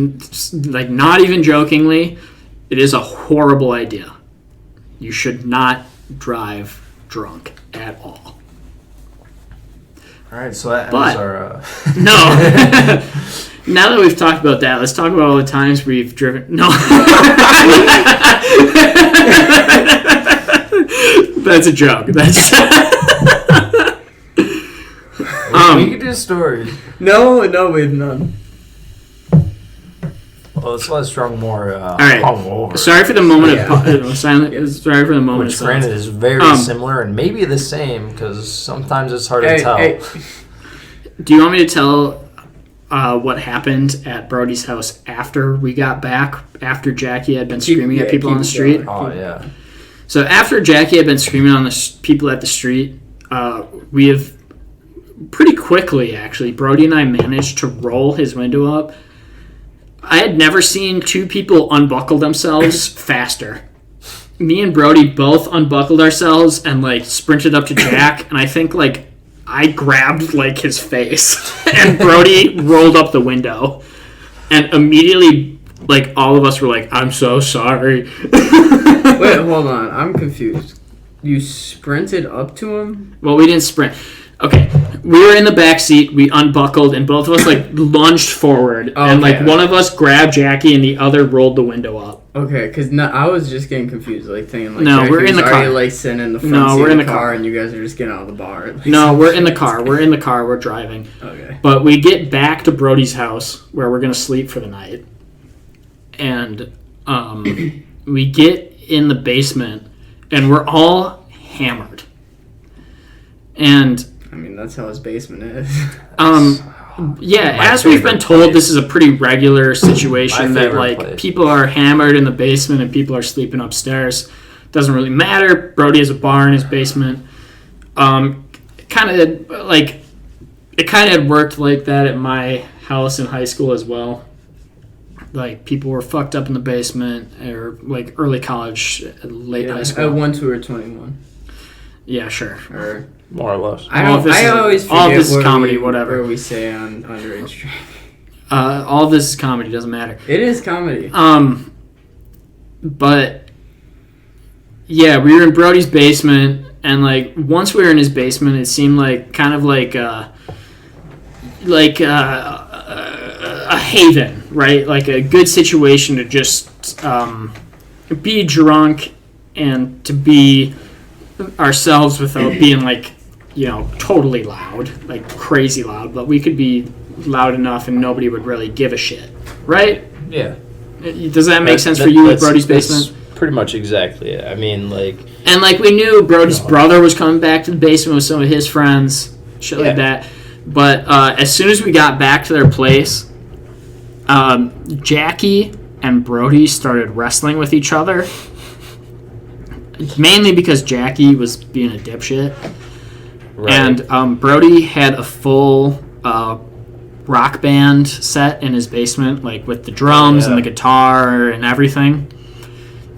not even jokingly, it is a horrible idea. You should not drive drunk at all. All right, so that ends our... No. Now that we've talked about that, let's talk about all the times we've driven... No. That's a joke. That's... we could do stories. No, we've none. Well, let's drunk more all right. hungover. Sorry for the moment of silence. Sorry for the moment Which, of silence. granted, is very similar and maybe the same because sometimes it's hard to tell. Hey. Do you want me to tell what happened at Brody's house after we got back, after Jackie had been screaming at people on the street? Oh, yeah. So after Jackie had been screaming on the people at the street, we have pretty quickly, actually, Brody and I managed to roll his window up. I had never seen two people unbuckle themselves faster. Me and Brody both unbuckled ourselves and sprinted up to Jack, and I think I grabbed his face, and Brody rolled up the window, and immediately all of us were like, "I'm so sorry." Wait, hold on, I'm confused. You sprinted up to him? Well, we didn't sprint. Okay, we were in the back seat. We unbuckled, and both of us lunged forward, and one of us grabbed Jackie, and the other rolled the window up. Okay, because I was just getting confused, thinking no, Jackie we're in the car. Sitting in the front seat we're in of the car, and you guys are just getting out of the bar. No, we're in the car. We're in the car. We're driving. Okay. But we get back to Brody's house where we're gonna sleep for the night, and we get in the basement, and we're all hammered, and. I mean, that's how his basement is. Yeah, as we've been told, this is a pretty regular situation that people are hammered in the basement and people are sleeping upstairs. Doesn't really matter. Brody has a bar in his basement. It kind of worked like that at my house in high school as well. Like, people were fucked up in the basement, or like early college, late high school. Once we were 21. Yeah, sure. Or more or less. I always forget all of this is what comedy, whatever. What we say on Underage Drink. All of this is comedy, doesn't matter. It is comedy. But yeah, we were in Brody's basement, and like once we were in his basement, it seemed like kind of like a haven, right? Like a good situation to just be drunk and to be ourselves without being like, totally loud, like crazy loud. But we could be loud enough and nobody would really give a shit, right? Yeah. Does that make sense for you with Brody's basement? That's pretty much exactly it. I mean, like... And, like, we knew Brody's brother was coming back to the basement with some of his friends, shit like that. But as soon as we got back to their place, Jackie and Brody started wrestling with each other. Mainly because Jackie was being a dipshit. Right. And Brody had a full... rock band set in his basement, like with the drums and the guitar and everything.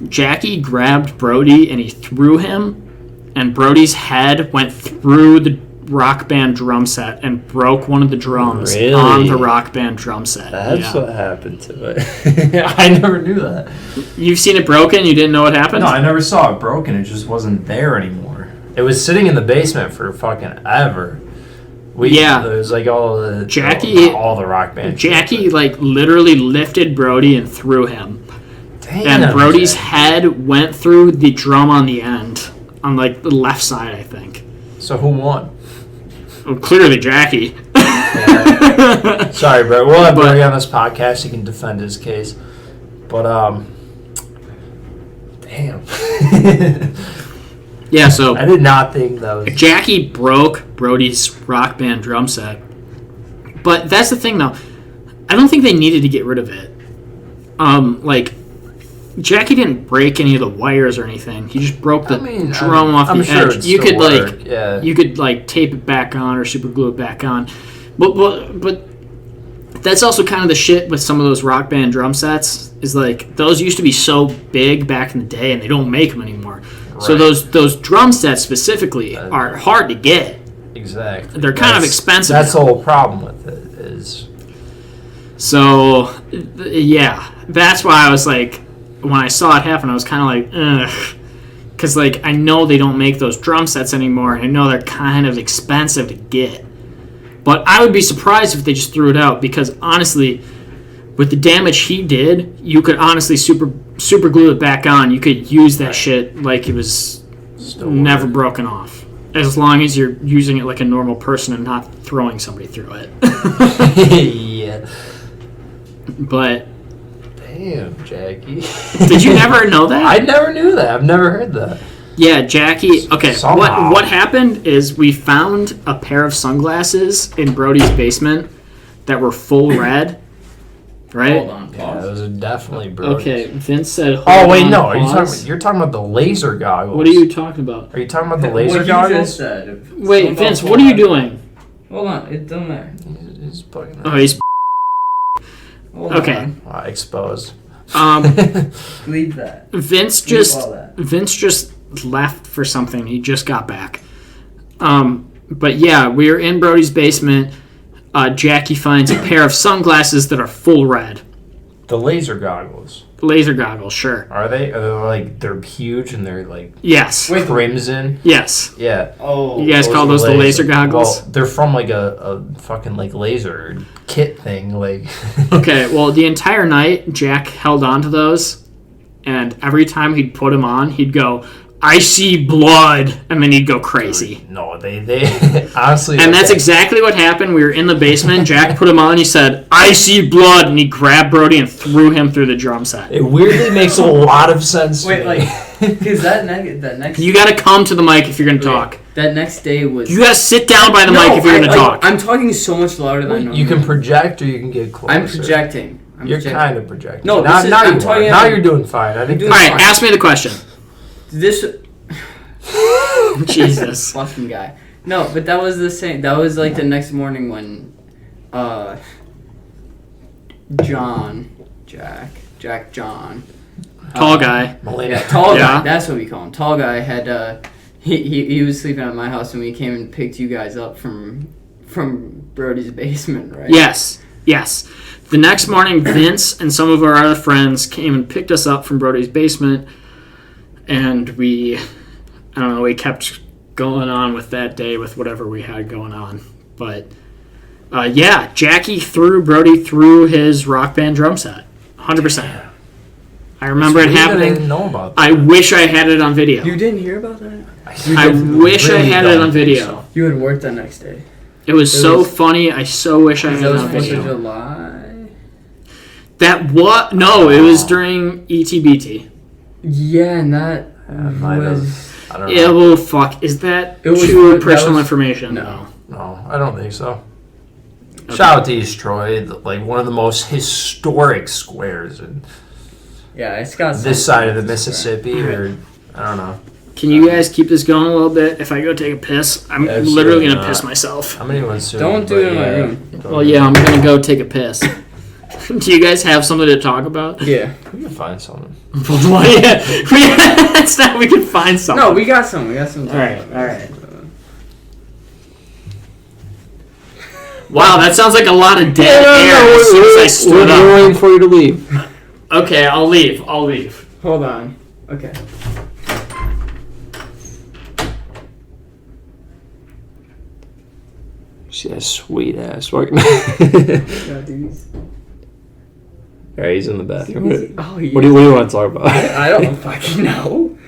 Jackie grabbed Brody and he threw him, and Brody's head went through the rock band drum set and broke one of the drums on the rock band drum set. That's what happened to it. I never knew that. You've seen it broken? You didn't know what happened? No, I never saw it broken. It just wasn't there anymore. It was sitting in the basement for fucking ever. It was like all the rock band. Jackie like literally lifted Brody and threw him. Damn, and Brody's head went through the drum on the end, on like the left side, I think. So who won? Well, clearly Jackie. Yeah. Sorry, bro. We'll have Brody on this podcast. He can defend his case. But damn. Yeah, so I did not think that was... Jackie broke Brody's rock band drum set. But that's the thing, though. I don't think they needed to get rid of it. Jackie didn't break any of the wires or anything. He just broke the drum off the edge. You could you could tape it back on or super glue it back on. But that's also kind of the shit with some of those rock band drum sets. Is like those used to be so big back in the day, and they don't make them anymore. Right. So those drum sets specifically are hard to get. Exactly. They're kind of expensive. That's the whole problem with it is. So, yeah. That's why I was like, when I saw it happen, I was kind of like, ugh. Because, like, I know they don't make those drum sets anymore, and I know they're kind of expensive to get. But I would be surprised if they just threw it out, because, honestly, with the damage he did, you could honestly super glue it back on. You could use that shit like it was never broken off. As long as you're using it like a normal person and not throwing somebody through it. Yeah. But... Damn, Jackie. Did you never know that? I never knew that. I've never heard that. Yeah, Jackie... Okay, Somehow. What happened is we found a pair of sunglasses in Brody's basement that were full red. Right? Hold on, pause. Yeah, those are definitely Brody's. Okay, Vince said... You're talking about the laser goggles. What are you talking about? Are you talking about the laser goggles? You just said. Wait, Vince, what are you doing? Hold on, it doesn't matter. He's plugging that. Oh, he's... Hold okay. on. Exposed. Leave that. Vince just left for something. He just got back. But yeah, we were in Brody's basement. Jackie finds a pair of sunglasses that are full red. The laser goggles. Laser goggles, sure. Are they? They're huge and they're like... Yes. Crimson? Yes. Yeah. Oh. You guys call those the laser goggles? Well, they're from like a fucking like laser kit thing. Like. Okay, well, the entire night, Jack held on to those, and every time he'd put them on, he'd go, "I see blood," and then he'd go crazy. No, they honestly... And that's exactly what happened. We were in the basement. Jack put him on. He said, "I see blood," and he grabbed Brody and threw him through the drum set. It weirdly makes a lot of sense. Wait, because that next... You gotta come to the mic if you're gonna talk. That next day was... You gotta sit down by the mic if you're gonna talk. I'm talking so much louder than I know. You can project or you can get closer. I'm projecting. You're kind of projecting. No, now you're doing fine. All right, ask me the question. This Jesus. fucking guy. No, but that was the same. That was like the next morning when, John, Tall guy. Melina. tall Yeah. guy. That's what we call him. Tall guy had he was sleeping at my house and we came and picked you guys up from Brody's basement, right? Yes. The next morning, Vince and some of our other friends came and picked us up from Brody's basement, and we kept going on with that day with whatever we had going on. But, Jackie Brody threw his Rock Band drum set. 100%. I remember it I happening. didn't know about that. I wish I had it on video. You didn't hear about that? I wish I had it on video. You had work the next day. It was so funny. I so wish I had That it was on 4th of video. July. That what? No, it was during ETBT. Yeah, and that might was... I don't know. Yeah, well, fuck. Is that It was too that personal was- information? No. No, I don't think so. Shout out to East Troy, like one of the most historic squares in Yeah, it's got this side of the something. Mississippi, or I don't know. Can you guys keep this going a little bit? If I go take a piss, I'm Absolutely literally going to not. piss myself. I'm gonna soon. Don't do it in my room. Well, yeah, I'm going to go take a piss. Do you guys have something to talk about? Yeah. We can find something. Well, yeah. It's not we can find something. No, we got some. All right. Wow, that sounds like a lot of dead air as soon as I stood up. waiting for you to leave. Okay, I'll leave. Hold on. Okay. See that sweet ass fucking. Got these. Alright, he's in the bathroom. Oh, yeah. What do you want to talk about? I don't fucking know.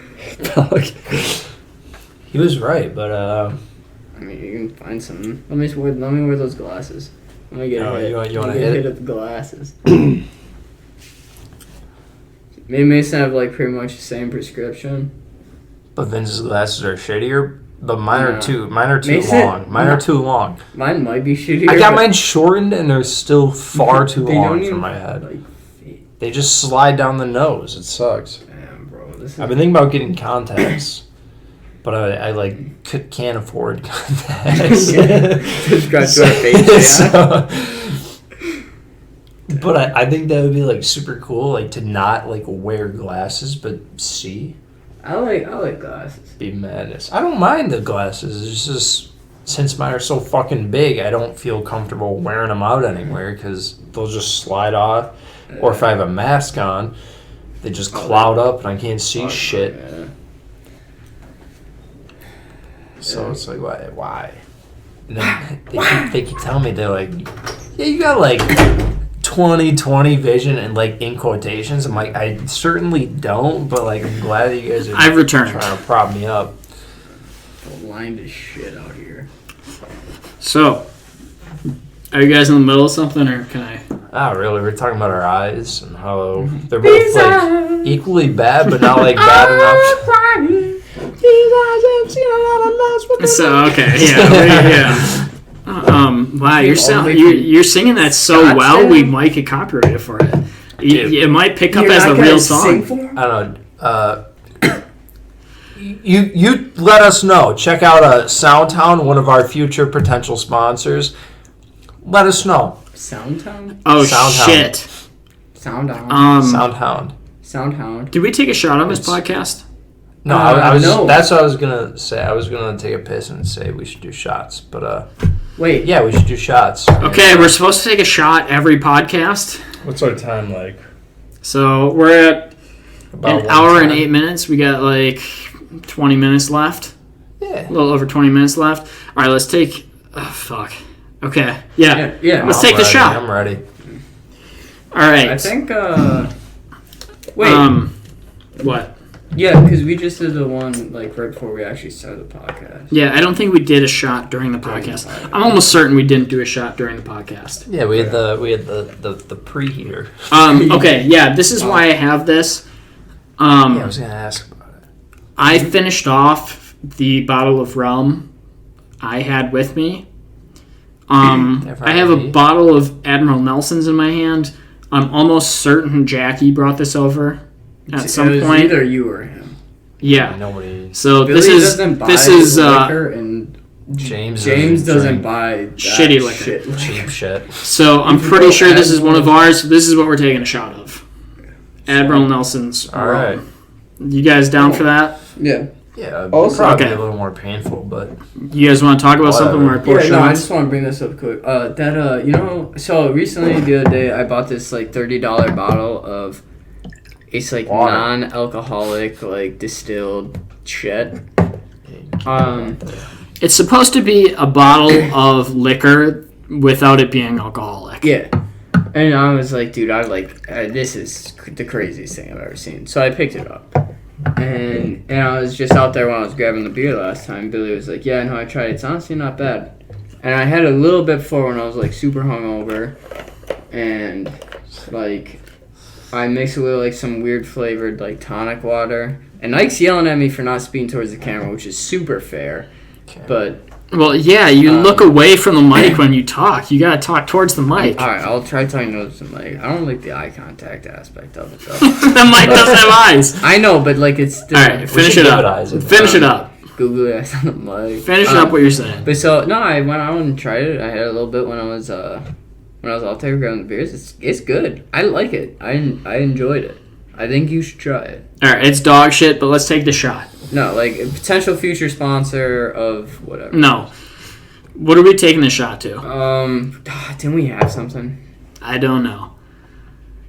He was right, but I mean, you can find something. Let me wear those glasses. Let me get a hit. you wanna Let me get hit a hit at the glasses. Me and Mason have like pretty much the same prescription. but Vince's glasses are shittier. But mine No. are too Mason- long. Mine are too long. Mine might be shittier. I got but mine shortened and they're still far too they long don't for even, my head. Like, fit. They just slide down the nose. It sucks. Damn, bro. This is I've been thinking about getting contacts, but I like can't afford contacts. Subscribe to our page. Yeah. But I think that would be like super cool, like to not like wear glasses but see. I like glasses. Be madness. I don't mind the glasses. It's just since mine are so fucking big, I don't feel comfortable wearing them out anywhere because they'll just slide off. Or if I have a mask on, they just cloud up and I can't see shit. Yeah. So it's like, why? And then they keep telling me, they're like, yeah, you got like 20/20 vision and like in quotations. I'm like, I certainly don't, but like I'm glad that you guys are I've returned. trying to prop me up. Blind as shit out here. So, are you guys in the middle of something, or can I? Ah, really? We're talking about our eyes and how they're both like equally bad, but not like bad enough. So okay, yeah. Wow, you're singing that so Scott well. did? We might get copyrighted for it. It might pick up You're as not the gonna real sing song. for him? I don't know. You let us know. Check out Soundtown, one of our future potential sponsors. Let us know. Soundtown? Oh Soundhound. shit. Soundhound. Soundhound. Soundhound. Did we take a shot on this podcast? No, I was. no. That's what I was gonna say. I was gonna take a piss and say we should do shots, but Wait. yeah, we should do shots. Okay, we're supposed to take a shot every podcast. What's our time like? So we're at About an 1 hour and time. 8 minutes. We got like 20 minutes left. Yeah. A little over 20 minutes left. All right, let's take. Oh, fuck. Okay. Yeah. Yeah. Let's I'm take the ready, shot. I'm ready. All right. I think, wait. What? Yeah, because we just did the one, like, right before we actually started the podcast. Yeah, I don't think we did a shot during the podcast. I'm almost certain we didn't do a shot during the podcast. Yeah, we had the preheater. Okay, yeah, this is why I have this. Yeah, I was gonna ask about it. I finished off the bottle of rum I had with me. I have a bottle of Admiral Nelson's in my hand. I'm almost certain Jackie brought this over at some It was point. either you or him. Yeah. Nobody. So Billy doesn't buy liquor, and James doesn't buy that shitty liquor. cheap shit. So I'm can pretty go sure this is one of Admiral. ours. This is what we're taking a shot of. Admiral Nelson's. All right. You guys down for that? Yeah. Yeah, it'd Also- probably Okay. be a little more painful, but You guys want to talk about something where I pour Yeah, no, I shots? just want to bring this up quick. So recently the other day I bought this like $30 bottle of it's like Water. non-alcoholic like distilled shit. It's supposed to be a bottle of liquor without it being alcoholic. Yeah. And I was like, dude, this is the craziest thing I've ever seen. So I picked it up. And I was just out there when I was grabbing the beer last time. Billy was like, yeah, no, I tried it. It's honestly not bad. And I had a little bit before when I was like super hungover. And like, I mixed it with like some weird flavored like tonic water. And Ike's yelling at me for not speaking towards the camera, which is super fair. Okay. But Well, yeah, you look away from the mic when you talk. You gotta talk towards the mic. all right, I'll try talking towards the mic. I don't like the eye contact aspect of it though. The mic doesn't have eyes. I know, but like it's still. All right, finish should it give it up. eyes. Finish it up. Google eyes on the mic. Finish up what you're saying. But so no, I went out and tried it. I had a little bit when I was out there grabbing the beers. It's good. I like it. I enjoyed it. I think you should try it. All right, it's dog shit, but let's take the shot. No, like a potential future sponsor of whatever. No. What are we taking the shot to? Didn't we have something? I don't know.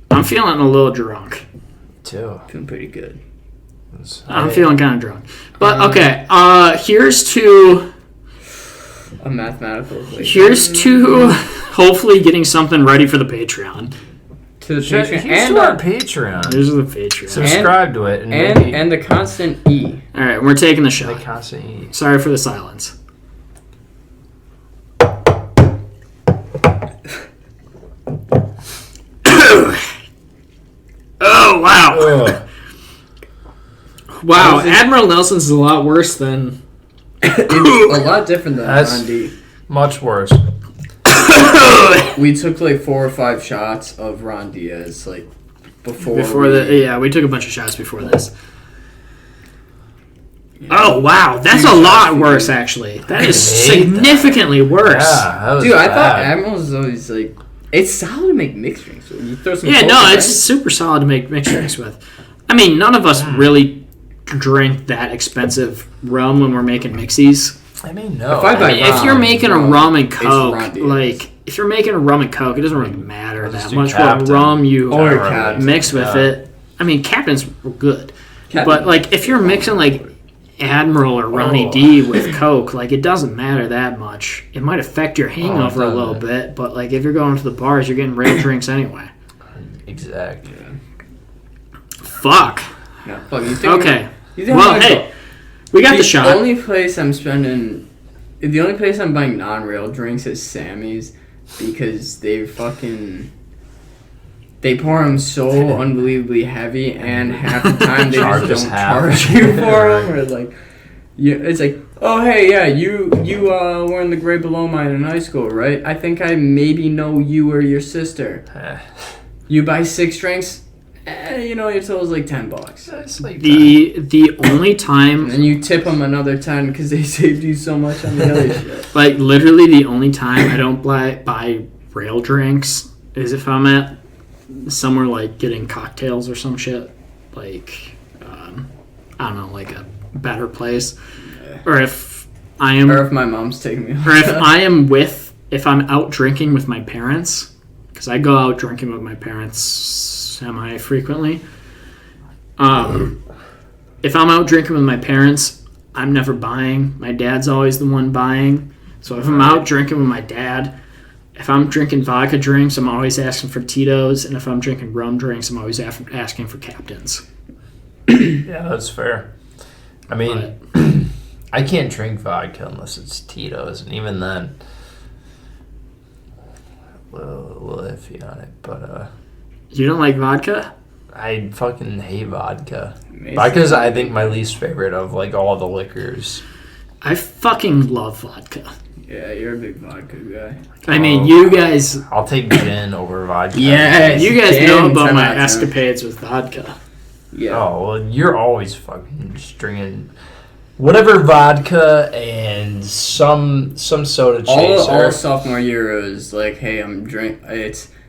I'm feeling a little drunk. too. Feeling pretty good. I'm feeling kind of drunk. But okay, here's to A mathematical equation. here's to hopefully getting something ready for the Patreon. To the Here's Patreon to our and Patreon. Here's the Patreon. Subscribe to it and maybe and the constant E. All right, we're taking the the shot. constant eat. Sorry for the silence. Oh wow! Ugh. Wow, Admiral Nelson's is a lot worse than. It's a lot different than That's- Ron D. Much worse. We took like 4 or 5 shots of Ron Diaz like before we took a bunch of shots before this. Oh wow, that's a lot worse actually. That is hate significantly worse. Yeah, that was Dude, I bad. thought Admirals is always like it's solid to make mixed drinks with. You throw some Yeah, Coke no, in it's it. super solid to make mixed drinks with. I mean, none of us really drink that expensive rum when we're making mixies. I mean, no. If I buy If you're making a rum and It's coke, Ron Diaz. like if you're making a rum and coke, it doesn't really matter I'll just that do much Captain. what rum you Or Captain. mix with Yeah. it. I mean, Captain's good, Captain. but like if you're mixing like Admiral or Ronnie Oh. D with coke, like it doesn't matter that much. It might affect your hangover a doesn't. little bit, but like if you're going to the bars, you're getting real drinks anyway. Exactly. Fuck. No, fuck, you think Okay. You think Well, I'm hey, we got the shot. The only place I'm buying non-rail drinks is Sammy's because they pour them so unbelievably heavy, and half the time they Charge just us don't half. charge you for them. Or like, it's like, oh hey, yeah, you were in the grade below mine in high school, right? I think I maybe know you or your sister. You buy 6 drinks, your total's like $10. It's like The only time, And then you tip them another 10 because they saved you so much on the other shit. like literally the only time I don't buy rail drinks is if I'm at somewhere like getting cocktails or some shit, like I don't know, like a better place, or if I am, Or if my mom's taking me. or if I'm out drinking with my parents, because I go out drinking with my parents semi frequently. If I'm out drinking with my parents, I'm never buying. My dad's always the one buying. So if I'm out drinking with my dad, if I'm drinking vodka drinks, I'm always asking for Tito's, and if I'm drinking rum drinks, I'm always asking for Captain's. Yeah, that's fair. I mean, I can't drink vodka unless it's Tito's, and even then, a little iffy on it. But You don't like vodka? I fucking hate vodka. Amazing. Vodka's, I think, my least favorite of like all the liquors. I fucking love vodka. Yeah, you're a big vodka guy. I mean, you guys, I'll take gin over vodka. Yes. you guys Damn, know about 10 my out of 10. escapades with vodka. Yeah. Oh, well, you're always fucking just drinking whatever vodka and some soda chaser. All sophomore year was like, hey, I'm drink.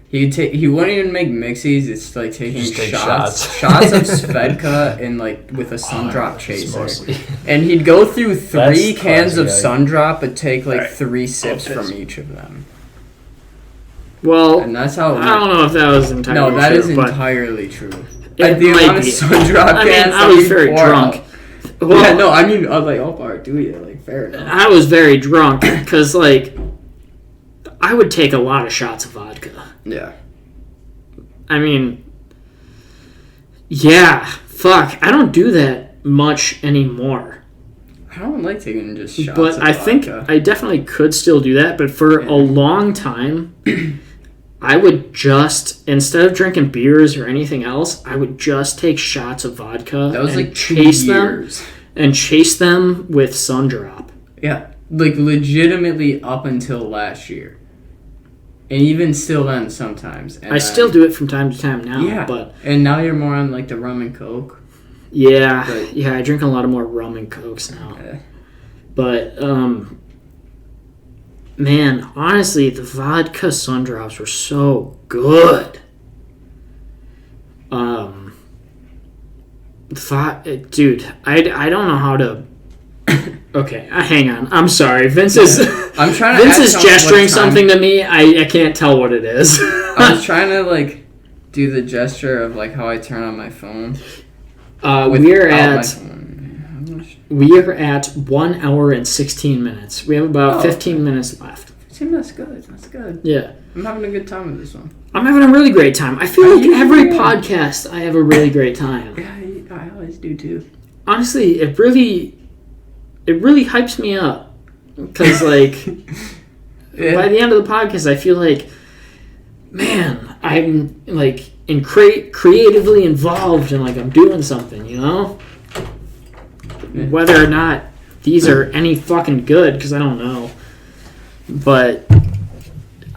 He wouldn't even make mixies. It's like taking Just take shots shots. of Svedka and like with a Sundrop It's chaser. mostly- And he'd go through 3 That's cans of classy, Sundrop, but take like Alright. 3 sips from each of them. Well, And that's how. I don't know if that was entirely No, that true, is but entirely true. it The might amount of be. Sundrop I mean, cans I that was we very pour drunk. out. Well, Yeah, no, I mean, I was like, oh, Bart, do you? Like, fair enough. I was very drunk because, like, I would take a lot of shots of vodka. Yeah. I mean, yeah, fuck. I don't do that much anymore. I don't like taking just shots But of I think vodka. I definitely could still do that. But for a long time, I would just, instead of drinking beers or anything else, I would just take shots of vodka That was and like 2 chase years. them with Sundrop. Yeah, like legitimately up until last year. And even still then sometimes. And I still do it from time to time now. Yeah, But and now you're more on like the rum and coke. yeah, But- yeah, I drink a lot of more rum and cokes now. Yeah. But man, honestly, the vodka Sundrops were so good. Dude, I don't know how to. Okay, hang on. I'm sorry. Vince is I'm trying to Vince ask is how gesturing much time- something to me. I can't tell what it is. I was trying to like do the gesture of like how I turn on my phone. we're without my at phone. How much- we are at 1 hour and 16 minutes. We have about Oh, 15 minutes left. That's good. That's good. Yeah. I'm having a good time with this one. I'm having a really great time. I feel I like usually every am. podcast I have a really great time. Yeah, I always do too. Honestly, it really hypes me up because like Yeah. by the end of the podcast I feel like, man, I'm like creatively involved and like I'm doing something, you know. Yeah. Whether or not these are any fucking good, because I don't know, but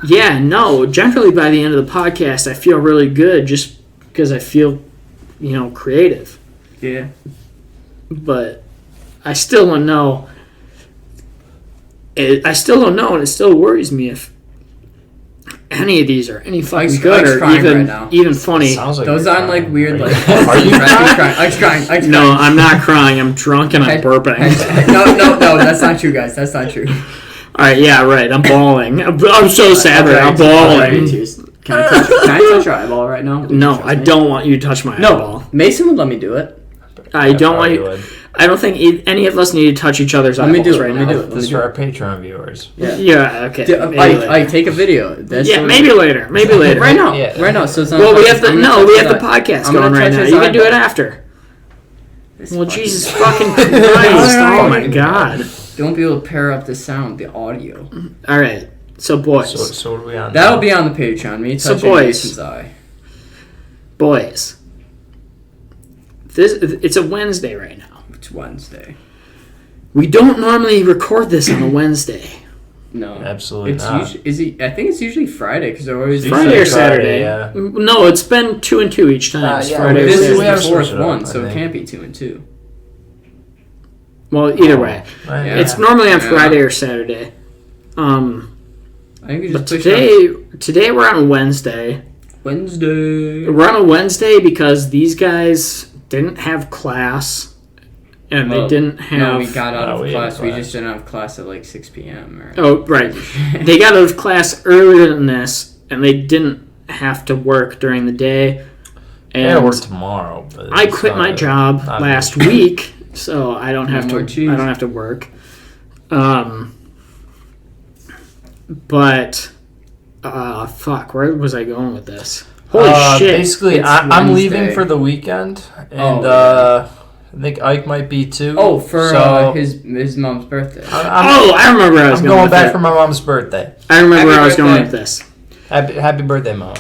yeah, no, generally by the end of the podcast I feel really good just because I feel, creative. Yeah. But I still don't know. I still don't know, and it still worries me if any of these are any fucking Ike's good or crying even right now. even funny. Sounds like Those you're on like crying. weird like. Are you Ike's crying? Ike's crying. Ike's No, crying. I'm not crying. I'm drunk and I'm burping. No, that's not true, guys. That's not true. All right, yeah, right. I'm bawling. I'm so sad right now. I'm Can bawling. I touch your eyeball right now? No, I don't want you to touch my No, eyeball. Mason would let me do it. I don't want probably you. would. I don't think any of us need to touch each other's Let me eyeballs do it, right let me now. do it. This is for our Patreon viewers. Yeah. Yeah, okay. Maybe later. I take a video. That's Yeah, so- maybe later. Maybe later. Right now. Yeah. Right now. So it's not Well, we have the I'm gonna no. touch We his have the eye. podcast I'm gonna going right touch now. his You can do it eyeball. after. This Well, fucking- Jesus fucking Christ! Alright. Oh my God! Don't be able to pair up the sound, the audio. All right, so boys, So what are we on? That'll be on the Patreon. Me So, touching boys. Mason's eye. boys. It's a Wednesday right now. It's Wednesday. We don't normally record this on a Wednesday. No, Absolutely It's not. usually. I think it's usually Friday because they're always Friday or Friday, Saturday? yeah. No, it's been 2 and 2 each time. It's yeah, Friday or This we is Saturday. have the to fourth switch it up, one, I so it think. can't be 2 and 2. Well, either way, Right, Yeah. it's normally on Yeah. Friday or Saturday. I think we But just push today we're on Wednesday. Wednesday. We're on a Wednesday because these guys didn't have class, and they Well, didn't have. No, we got out No, of we had class. We class. just didn't have class at like 6 p.m. Or Oh, right. They got out of class earlier than this, and they didn't have to work during the day. And I gotta work tomorrow. But I it's quit not my a- job not a- last week, so I don't have No more to. cheese. I don't have to work. But fuck, where was I going with this? Holy shit! Basically, It's I'm leaving Wednesday. for the weekend, and Oh, I think Ike might be too. Oh, for so his mom's birthday. I'm I remember where I was I'm going going with back that. for my mom's birthday. I remember Happy where I was going birthday. with this. Happy birthday, Mom.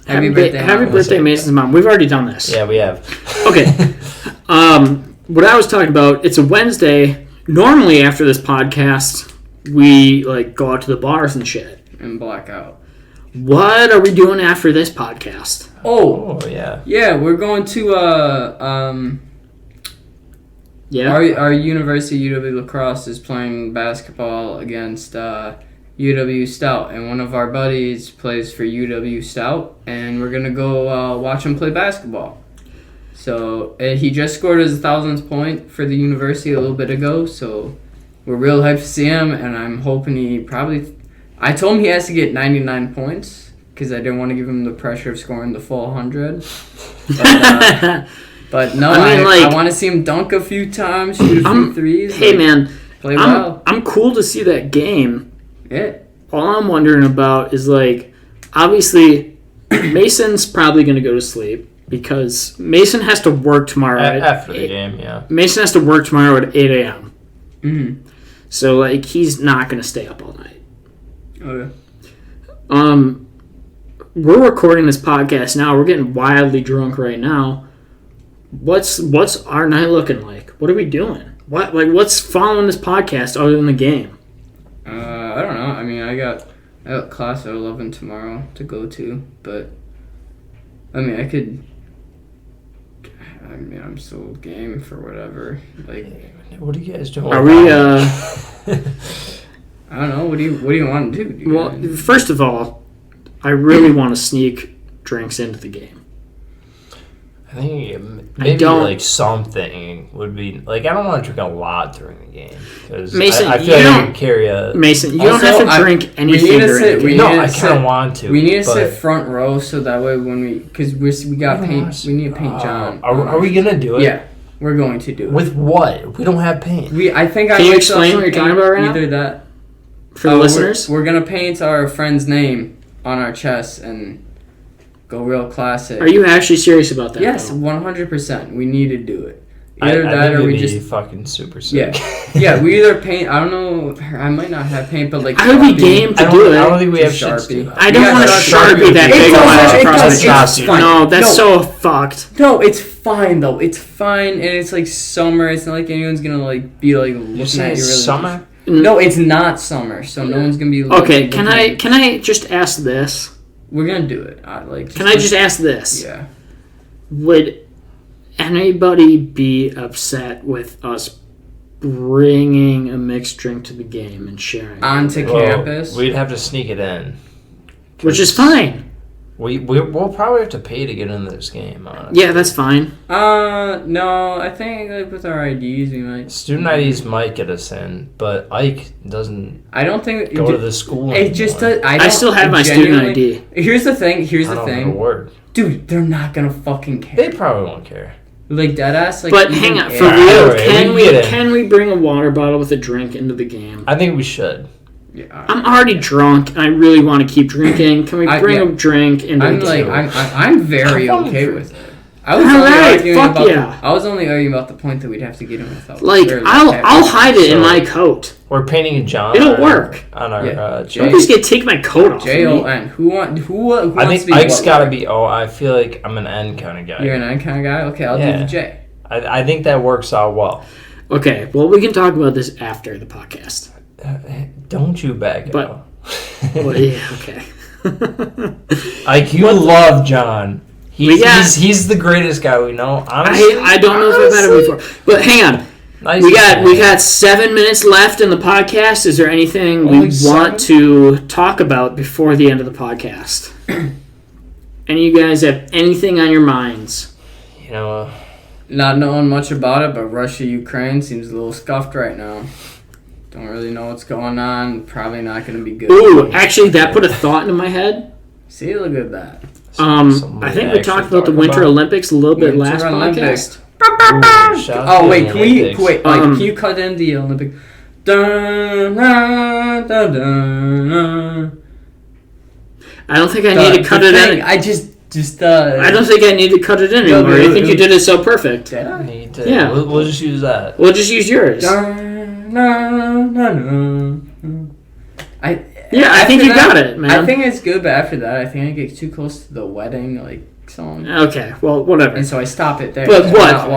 Happy birthday, Happy Mom. birthday, Mason's mom. We've already done this. Yeah, we have. Okay. What I was talking about, it's a Wednesday. Normally after this podcast, we like go out to the bars and shit. And blackout. What are we doing after this podcast? Oh, yeah. Yeah, we're going to our university, UW Lacrosse, is playing basketball against UW Stout, and one of our buddies plays for UW Stout, and we're gonna go watch him play basketball. So he just scored his 1,000th point for the university a little bit ago, so we're real hyped to see him, and I'm hoping I told him he has to get 99 points, because I didn't want to give him the pressure of scoring the full 100. But no, I want to see him dunk a few times, shoot a few threes. Hey, man. Play well. I'm cool to see that game. Yeah. All I'm wondering about is, obviously, Mason's probably going to go to sleep because Mason has to work tomorrow. After the game, yeah. Mason has to work tomorrow at 8 a.m. Mm-hmm. So, he's not going to stay up all night. Okay. We're recording this podcast now. We're getting wildly drunk right now. What's our night looking like? What are we doing? What's following this podcast other than the game? I don't know. I mean, I got class at 11 tomorrow to go to, but I mean, I'm still game for whatever. What are you guys doing? Are we? I don't know. What do you want to do? Well, first of all, I really want to sneak drinks into the game. I think maybe something would be I don't want to drink a lot during the game because Mason, I feel I can carry a. Mason, you don't have to drink anything during the game. No, I kind of want to. We need to sit front row so that way because we got paint. We need to paint John. Are we gonna do it? Yeah, we're going to do it. With what? We don't have paint. Can you explain what you're talking about right now? Either that for the listeners. We're gonna paint our friend's name on our chests and go real classic. Are you actually serious about that? Yes, 100%. We need to do it. Either that or we just fucking super sick. Yeah. We either paint. I don't know. I might not have paint, but I would be game to do it. I don't think we have Sharpie. I don't want a Sharpie that big across the chest. No, that's so fucked. No, it's fine though. It's fine, and it's summer. It's not like anyone's gonna be looking at you. Really summer? No, it's not summer, so no one's gonna be. Okay, can I just ask this? We're gonna do it. Can I just ask this? Yeah. Would anybody be upset with us bringing a mixed drink to the game and sharing onto campus? We'd have to sneak it in, which is fine. We'll probably have to pay to get into this game. Honestly. Yeah, that's fine. No, I think with our IDs we might. Student IDs might get us in, but Ike doesn't. I don't think go to the school. It just I still have my student ID. Here's the thing. Work. Dude, they're not gonna fucking care. They probably won't care. Deadass. But hang on, for real, can we bring a water bottle with a drink into the game? I think we should. Yeah, I'm already drunk, and I really want to keep drinking. Can we bring a drink into the game? I'm very okay with it. I was only arguing about the point that we'd have to get him without. I'll hide it in my coat. We're painting a John. It'll work on our. Don't just take my coat off. Jon. Who wants I think to be Ike's got to be. Oh, I feel like I'm an N kind of guy. You're an N kind of guy. Okay, I'll do the J. I think that works out well. Okay, well we can talk about this after the podcast. Don't you back out. Well, yeah, okay. You love John. He's the greatest guy we know. Honestly, I don't know if I've met him before. But hang on. Nice we got 7 minutes left in the podcast. Is there anything we want to talk about before the end of the podcast? Any of you guys have anything on your minds? Not knowing much about it, but Russia Ukraine seems a little scuffed right now. Don't really know what's going on. Probably not going to be good. Ooh, actually, that put a thought into my head. See, look at that. I think we talked about the Winter Olympics a little bit last podcast. Ooh, wait, can you cut in the Olympic? Dun, dun, dun, dun. I don't think I need to cut it in. I just I don't think I need to cut it in anymore. I think you did it so perfect. Did I? Yeah. We'll just use that. We'll just use yours. I think you got it, man. I think it's good, but after that, I think I get too close to the wedding song. Okay, well, whatever. And so I stop it there. But what?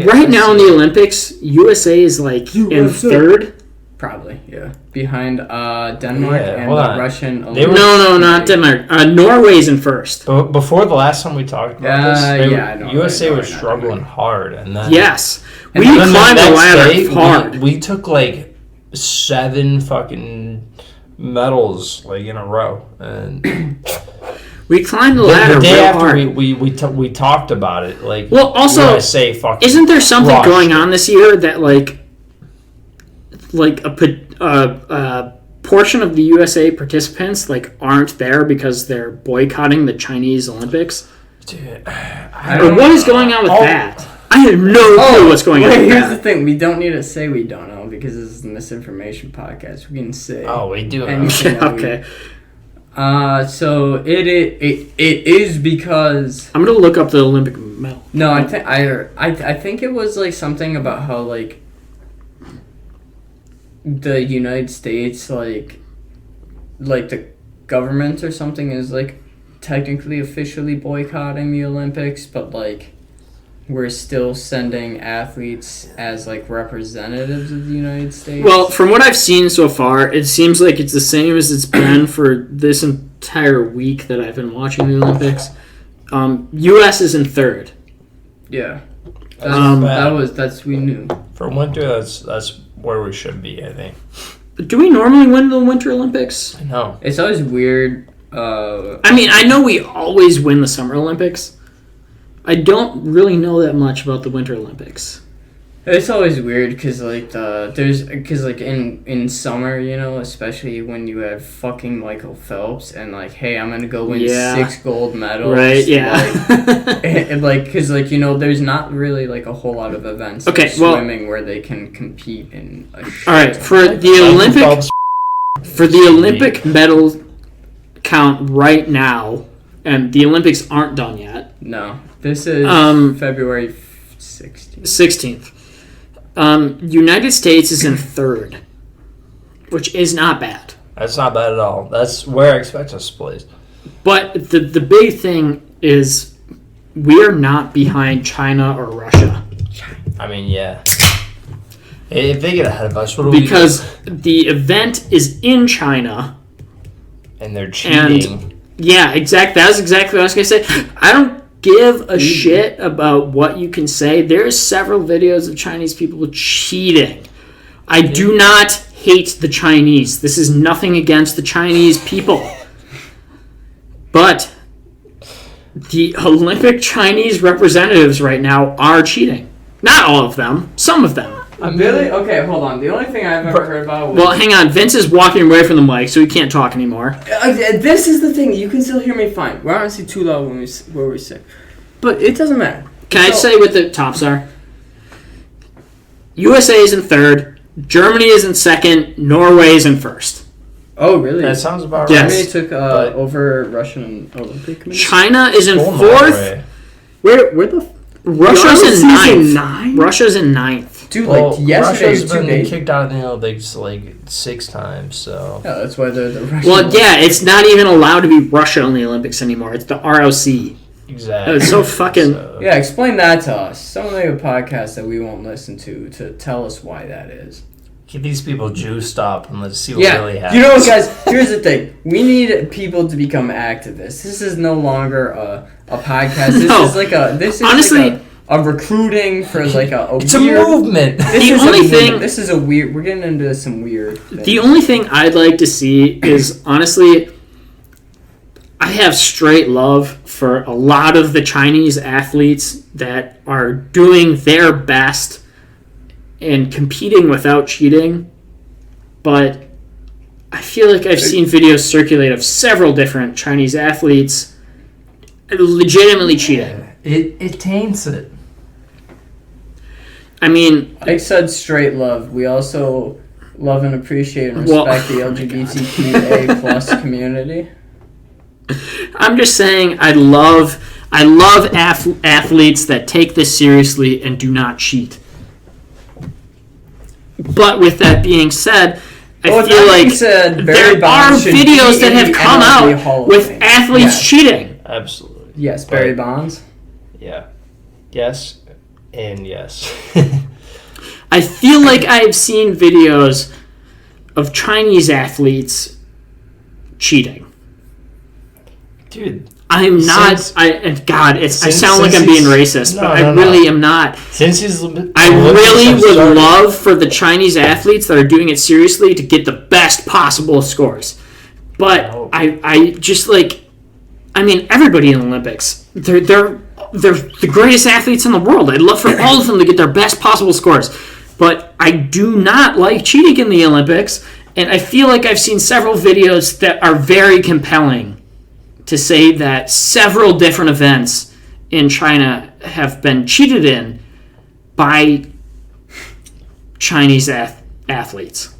Right now in the Olympics, USA is in third. Probably, yeah. Behind Denmark Yeah, and hold the on. Russian. They were- No, not Denmark. Norway's in first. But before the last time we talked about this, yeah, I know, USA I know, was I know, struggling I know. hard, and then Yes. And We then climbed the next ladder day, hard. We took like 7 fucking medals like in a row, and We climbed the the ladder day real after hard. we talked about it. Like, Well, also, USA fucking isn't there something crushed going it. on this year that like a portion of the USA participants like aren't there because they're boycotting the Chinese Olympics? Dude, Or what is going on with that? I have no clue what's going on with Here's the that. thing: we don't need to say we don't know because this is the Misinformation podcast. We can say. Oh, we do. anything that we- Okay, So it is because I'm gonna look up the Olympic medal. no, I think it was like something about how like the United States like the government or something is like technically officially boycotting the Olympics, but like we're still sending athletes as like representatives of the United States. Well, from what I've seen so far, it seems like it's the same as it's been for this entire week that I've been watching the Olympics. U.S. is in third. yeah, that's we knew. For winter, that's where we should be, I think. Do we normally win the Winter Olympics? I know. It's always weird. I mean, I know we always win the Summer Olympics. I don't really know that much about the Winter Olympics. It's always weird because like in summer, you know, especially when you have fucking Michael Phelps and like, hey, I'm gonna go win 6 gold medals, Right? Yeah. and like, because like, you know, there's not really like a whole lot of events Okay, like well- swimming where they can compete in a shit All right, ton. for the Olympic medal count right now, and the Olympics aren't done yet. No, this is February 16th. 16th. United States is in third, which is not bad. That's not bad at all. That's where I expect us to place. But the big thing is we are not behind China or Russia. I mean, yeah. If they get ahead of us, what do we do? Because the event is in China. And they're cheating. Yeah, exactly. That's exactly what I was going to say. I don't give a shit about what you can say. There's several videos of Chinese people cheating. I do not hate the Chinese. This is nothing against the Chinese people. But the Olympic Chinese representatives right now are cheating. Not all of them. Some of them. Really? Okay, hold on. The only thing I've ever heard about was... Well, hang on. Vince is walking away from the mic, so he can't talk anymore. This is the thing. You can still hear me fine. We're honestly too loud when we sing. But it doesn't matter. Can I say what the tops are? USA is in third. Germany is in second. Norway is in first. Oh, really? That sounds about Yes. right. Germany took over Russian Olympic Committee? China is in Going fourth. Norway. Where the... Russia's in Season ninth. Russia's in ninth. Dude, Well, like, yesterday Russia's was 2 been days. kicked out of the Olympics like 6 times, so... Yeah, that's why they're the Russian... Well, yeah, it's not even allowed to be Russia in the Olympics anymore. It's the ROC. Exactly. It's so fucking... Yeah, explain that to us. Someone make a podcast that we won't listen to tell us why that is. Get these people juiced up and let's see what Yeah, really happens. you know what, guys? Here's the thing. We need people to become activists. This is no longer a podcast. This No. is like a... This is Honestly... like a recruiting for like a It's weird... a movement. This The is only a movement. thing- This is a weird... We're getting into some weird things. The only thing I'd like to see is, honestly, I have straight love for a lot of the Chinese athletes that are doing their best and competing without cheating. But I feel like I've seen videos circulate of several different Chinese athletes legitimately cheating. It taints it. I mean, Ike said straight love. We also love and appreciate and Well- respect the LGBTQA plus community. I'm just saying I love athletes that take this seriously and do not cheat. But with that being said, I Well, feel that being like said, Barry there are Bonds should videos be that in have the come MLB out Hall of with Fame. athletes Yes. cheating. Absolutely. Yes, Barry Bonds. Yeah. Yes and yes. I feel like I've seen videos of Chinese athletes cheating. Dude, I'm not. I sound like I'm being racist, but I really am not. Since he's, I really would love for the Chinese athletes that are doing it seriously to get the best possible scores. But I just like, I mean, everybody in the Olympics, they're the greatest athletes in the world. I'd love for all of them to get their best possible scores. But I do not like cheating in the Olympics, and I feel like I've seen several videos that are very compelling to say that several different events in China have been cheated in by Chinese athletes.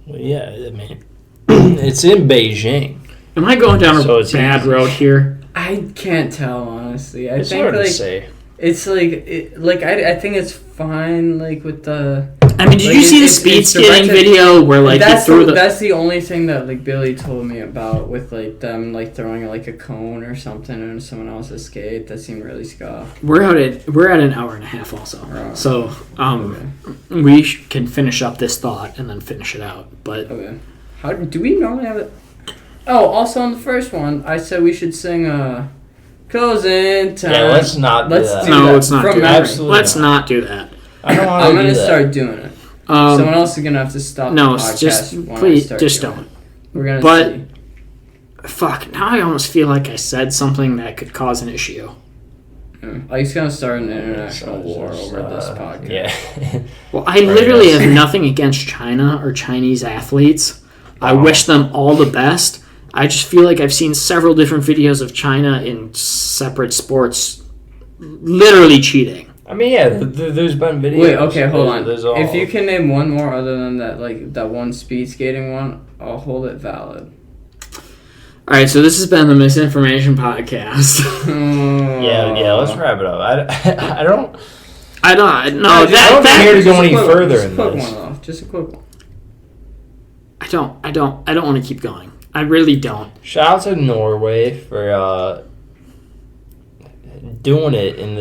Well, yeah, I mean, it's in Beijing. Am I going down a bad road here? I can't tell, honestly. It's hard to say. It's I think it's fine, like, with the... I mean, did you see the speed skating video where, like, that's the only thing that, like, Billy told me about with, like, them, like, throwing, like, a cone or something on someone else's skate. That seemed really scuffed. We're at an hour and a half also. Oh. So, we can finish up this thought and then finish it out. But okay. How do we normally have it? Oh, also on the first one, I said we should sing Closing Time. Yeah, let's not do that. No, let's not do that. Absolutely Let's not do that. I don't want I'm to going to do that. start doing it. Someone else is going to have to stop No, the podcast just when I please, start just doing don't. it. We're going But- to see. Fuck, now I almost feel like I said something that could cause an issue. He's going to start an international war over this podcast. Yeah. Well, I literally have nothing against China or Chinese athletes. I wish them all the best. I just feel like I've seen several different videos of China in separate sports literally cheating. I mean, yeah, there's been videos. Wait, okay, hold on. There's all... If you can name one more other than that, like, that one speed skating one, I'll hold it valid. All right, so this has been the Misinformation Podcast. Yeah, let's wrap it up. I don't... I don't know. I don't care to go any Just a further in quick this. one off. Just a quick one. I don't want to keep going. I really don't. Shout out to Norway for doing it in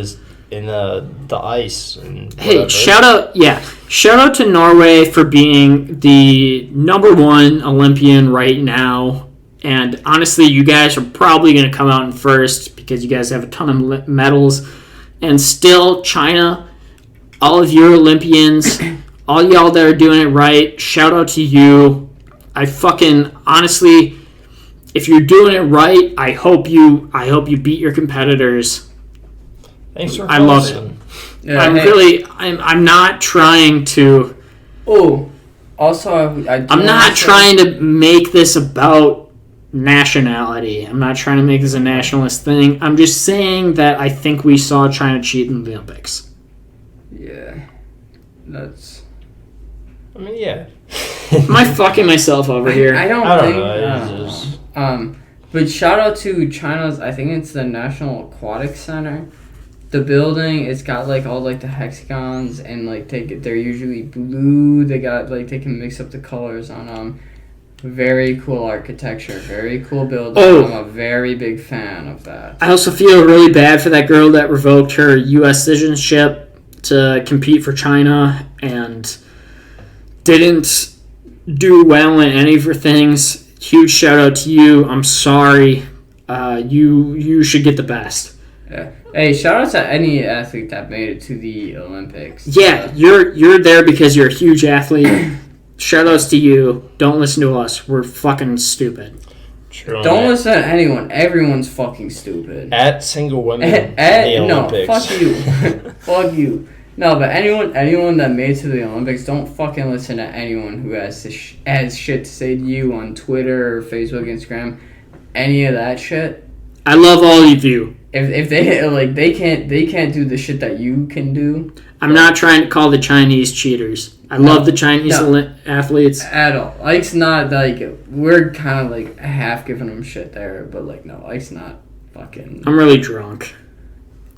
the ice. And Hey, shout out to Norway for being the #1 Olympian right now. And honestly, you guys are probably going to come out in first because you guys have a ton of medals. And still, China, all of your Olympians, all y'all that are doing it right, shout out to you. I fucking honestly, if you're doing it right, I hope you beat your competitors. Thanks for I love hosting. it. I'm not trying to. Oh, also, I'm not trying to make this about nationality. I'm not trying to make this a nationalist thing. I'm just saying that I think we saw China cheat in the Olympics. Yeah, that's. I mean, yeah. Am I fucking myself over here? I don't know. know. But shout out to China's. I think it's the National Aquatic Center. The building, it's got like all like the hexagons and like they're usually blue. They got like they can mix up the colors on them. Very cool architecture. Very cool building. Oh. I'm a very big fan of that. I also feel really bad for that girl that revoked her U.S. citizenship to compete for China and didn't do well in any of her things. Huge shout out to you. I'm sorry. You should get the best. Yeah. Hey, shout out to any athlete that made it to the Olympics. Yeah, you're there because you're a huge athlete. Shout outs to you. Don't listen to us. We're fucking stupid. True. Don't listen to anyone. Everyone's fucking stupid. At single women in the Olympics. No, fuck you. Fuck you. No, but anyone that made it to the Olympics, don't fucking listen to anyone who has shit to say to you on Twitter or Facebook, Instagram, any of that shit. I love all of you. If they like they can't do the shit that you can do. I'm not trying to call the Chinese cheaters. I love the Chinese athletes. At all. Ike's not like we're kind of like half giving him shit there, but like no, Ike's not fucking. I'm really drunk.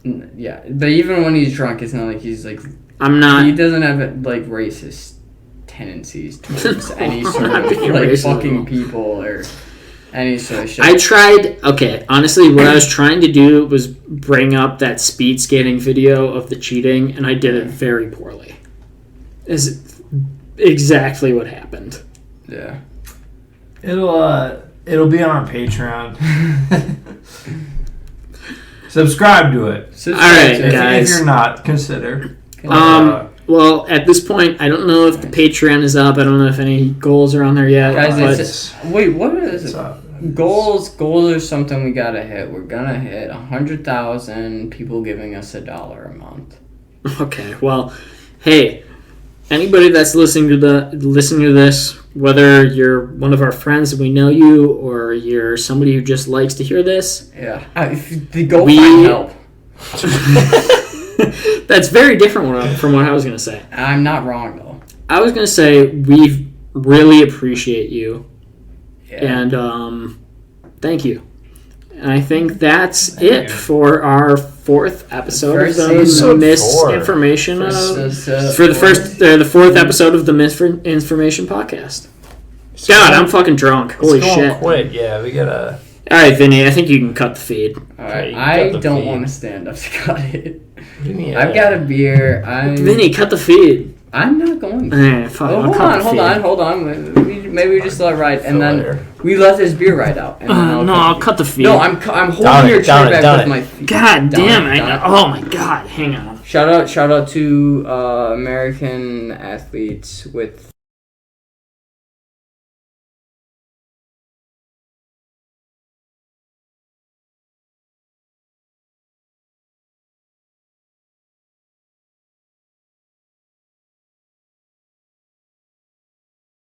Yeah, but even when he's drunk, it's not like he's like. I'm not. He doesn't have like racist tendencies towards any sort not of being like racist at fucking all. people or any sort of shit. I tried. Okay, honestly, what I was trying to do was bring up that speed skating video of the cheating, and I did it very poorly. Is exactly what happened. Yeah. It'll be on our Patreon. Subscribe to it. All right, If guys. you're not, consider. Well, at this point, I don't know if the Patreon is up. I don't know if any goals are on there yet. Guys, but wait, what is It's it? up. Goals are something we gotta hit. We're gonna hit 100,000 people giving us $1 a month. okay, well, hey, anybody that's listening to this, whether you're one of our friends and we know you, or you're somebody who just likes to hear this, Yeah. Go find help. That's very different from what I was gonna say. I'm not wrong though. I was gonna say we really appreciate you. Yeah. And thank you. And I think that's it for our 4th episode First of the season. Misinformation. For the 4th episode of the Misinformation podcast. God, I'm fucking drunk. Holy It's going shit! quick. Yeah, we gotta. All right, Vinny, I think you can cut the feed. Alright, you I got the don't feed. want to stand up to cut it. Give me I've got a beer. Vinny, cut the feed. I'm not going to. Fuck, Oh, I'll cut the feed. hold on. Maybe we just let it ride, and then Later. we let this beer ride out. And then I'll cut the feed. No, I'm holding Down your it, chair down it, back down with it. my feet. God damn it! Down it. Oh my god! Hang on. Shout out to American athletes with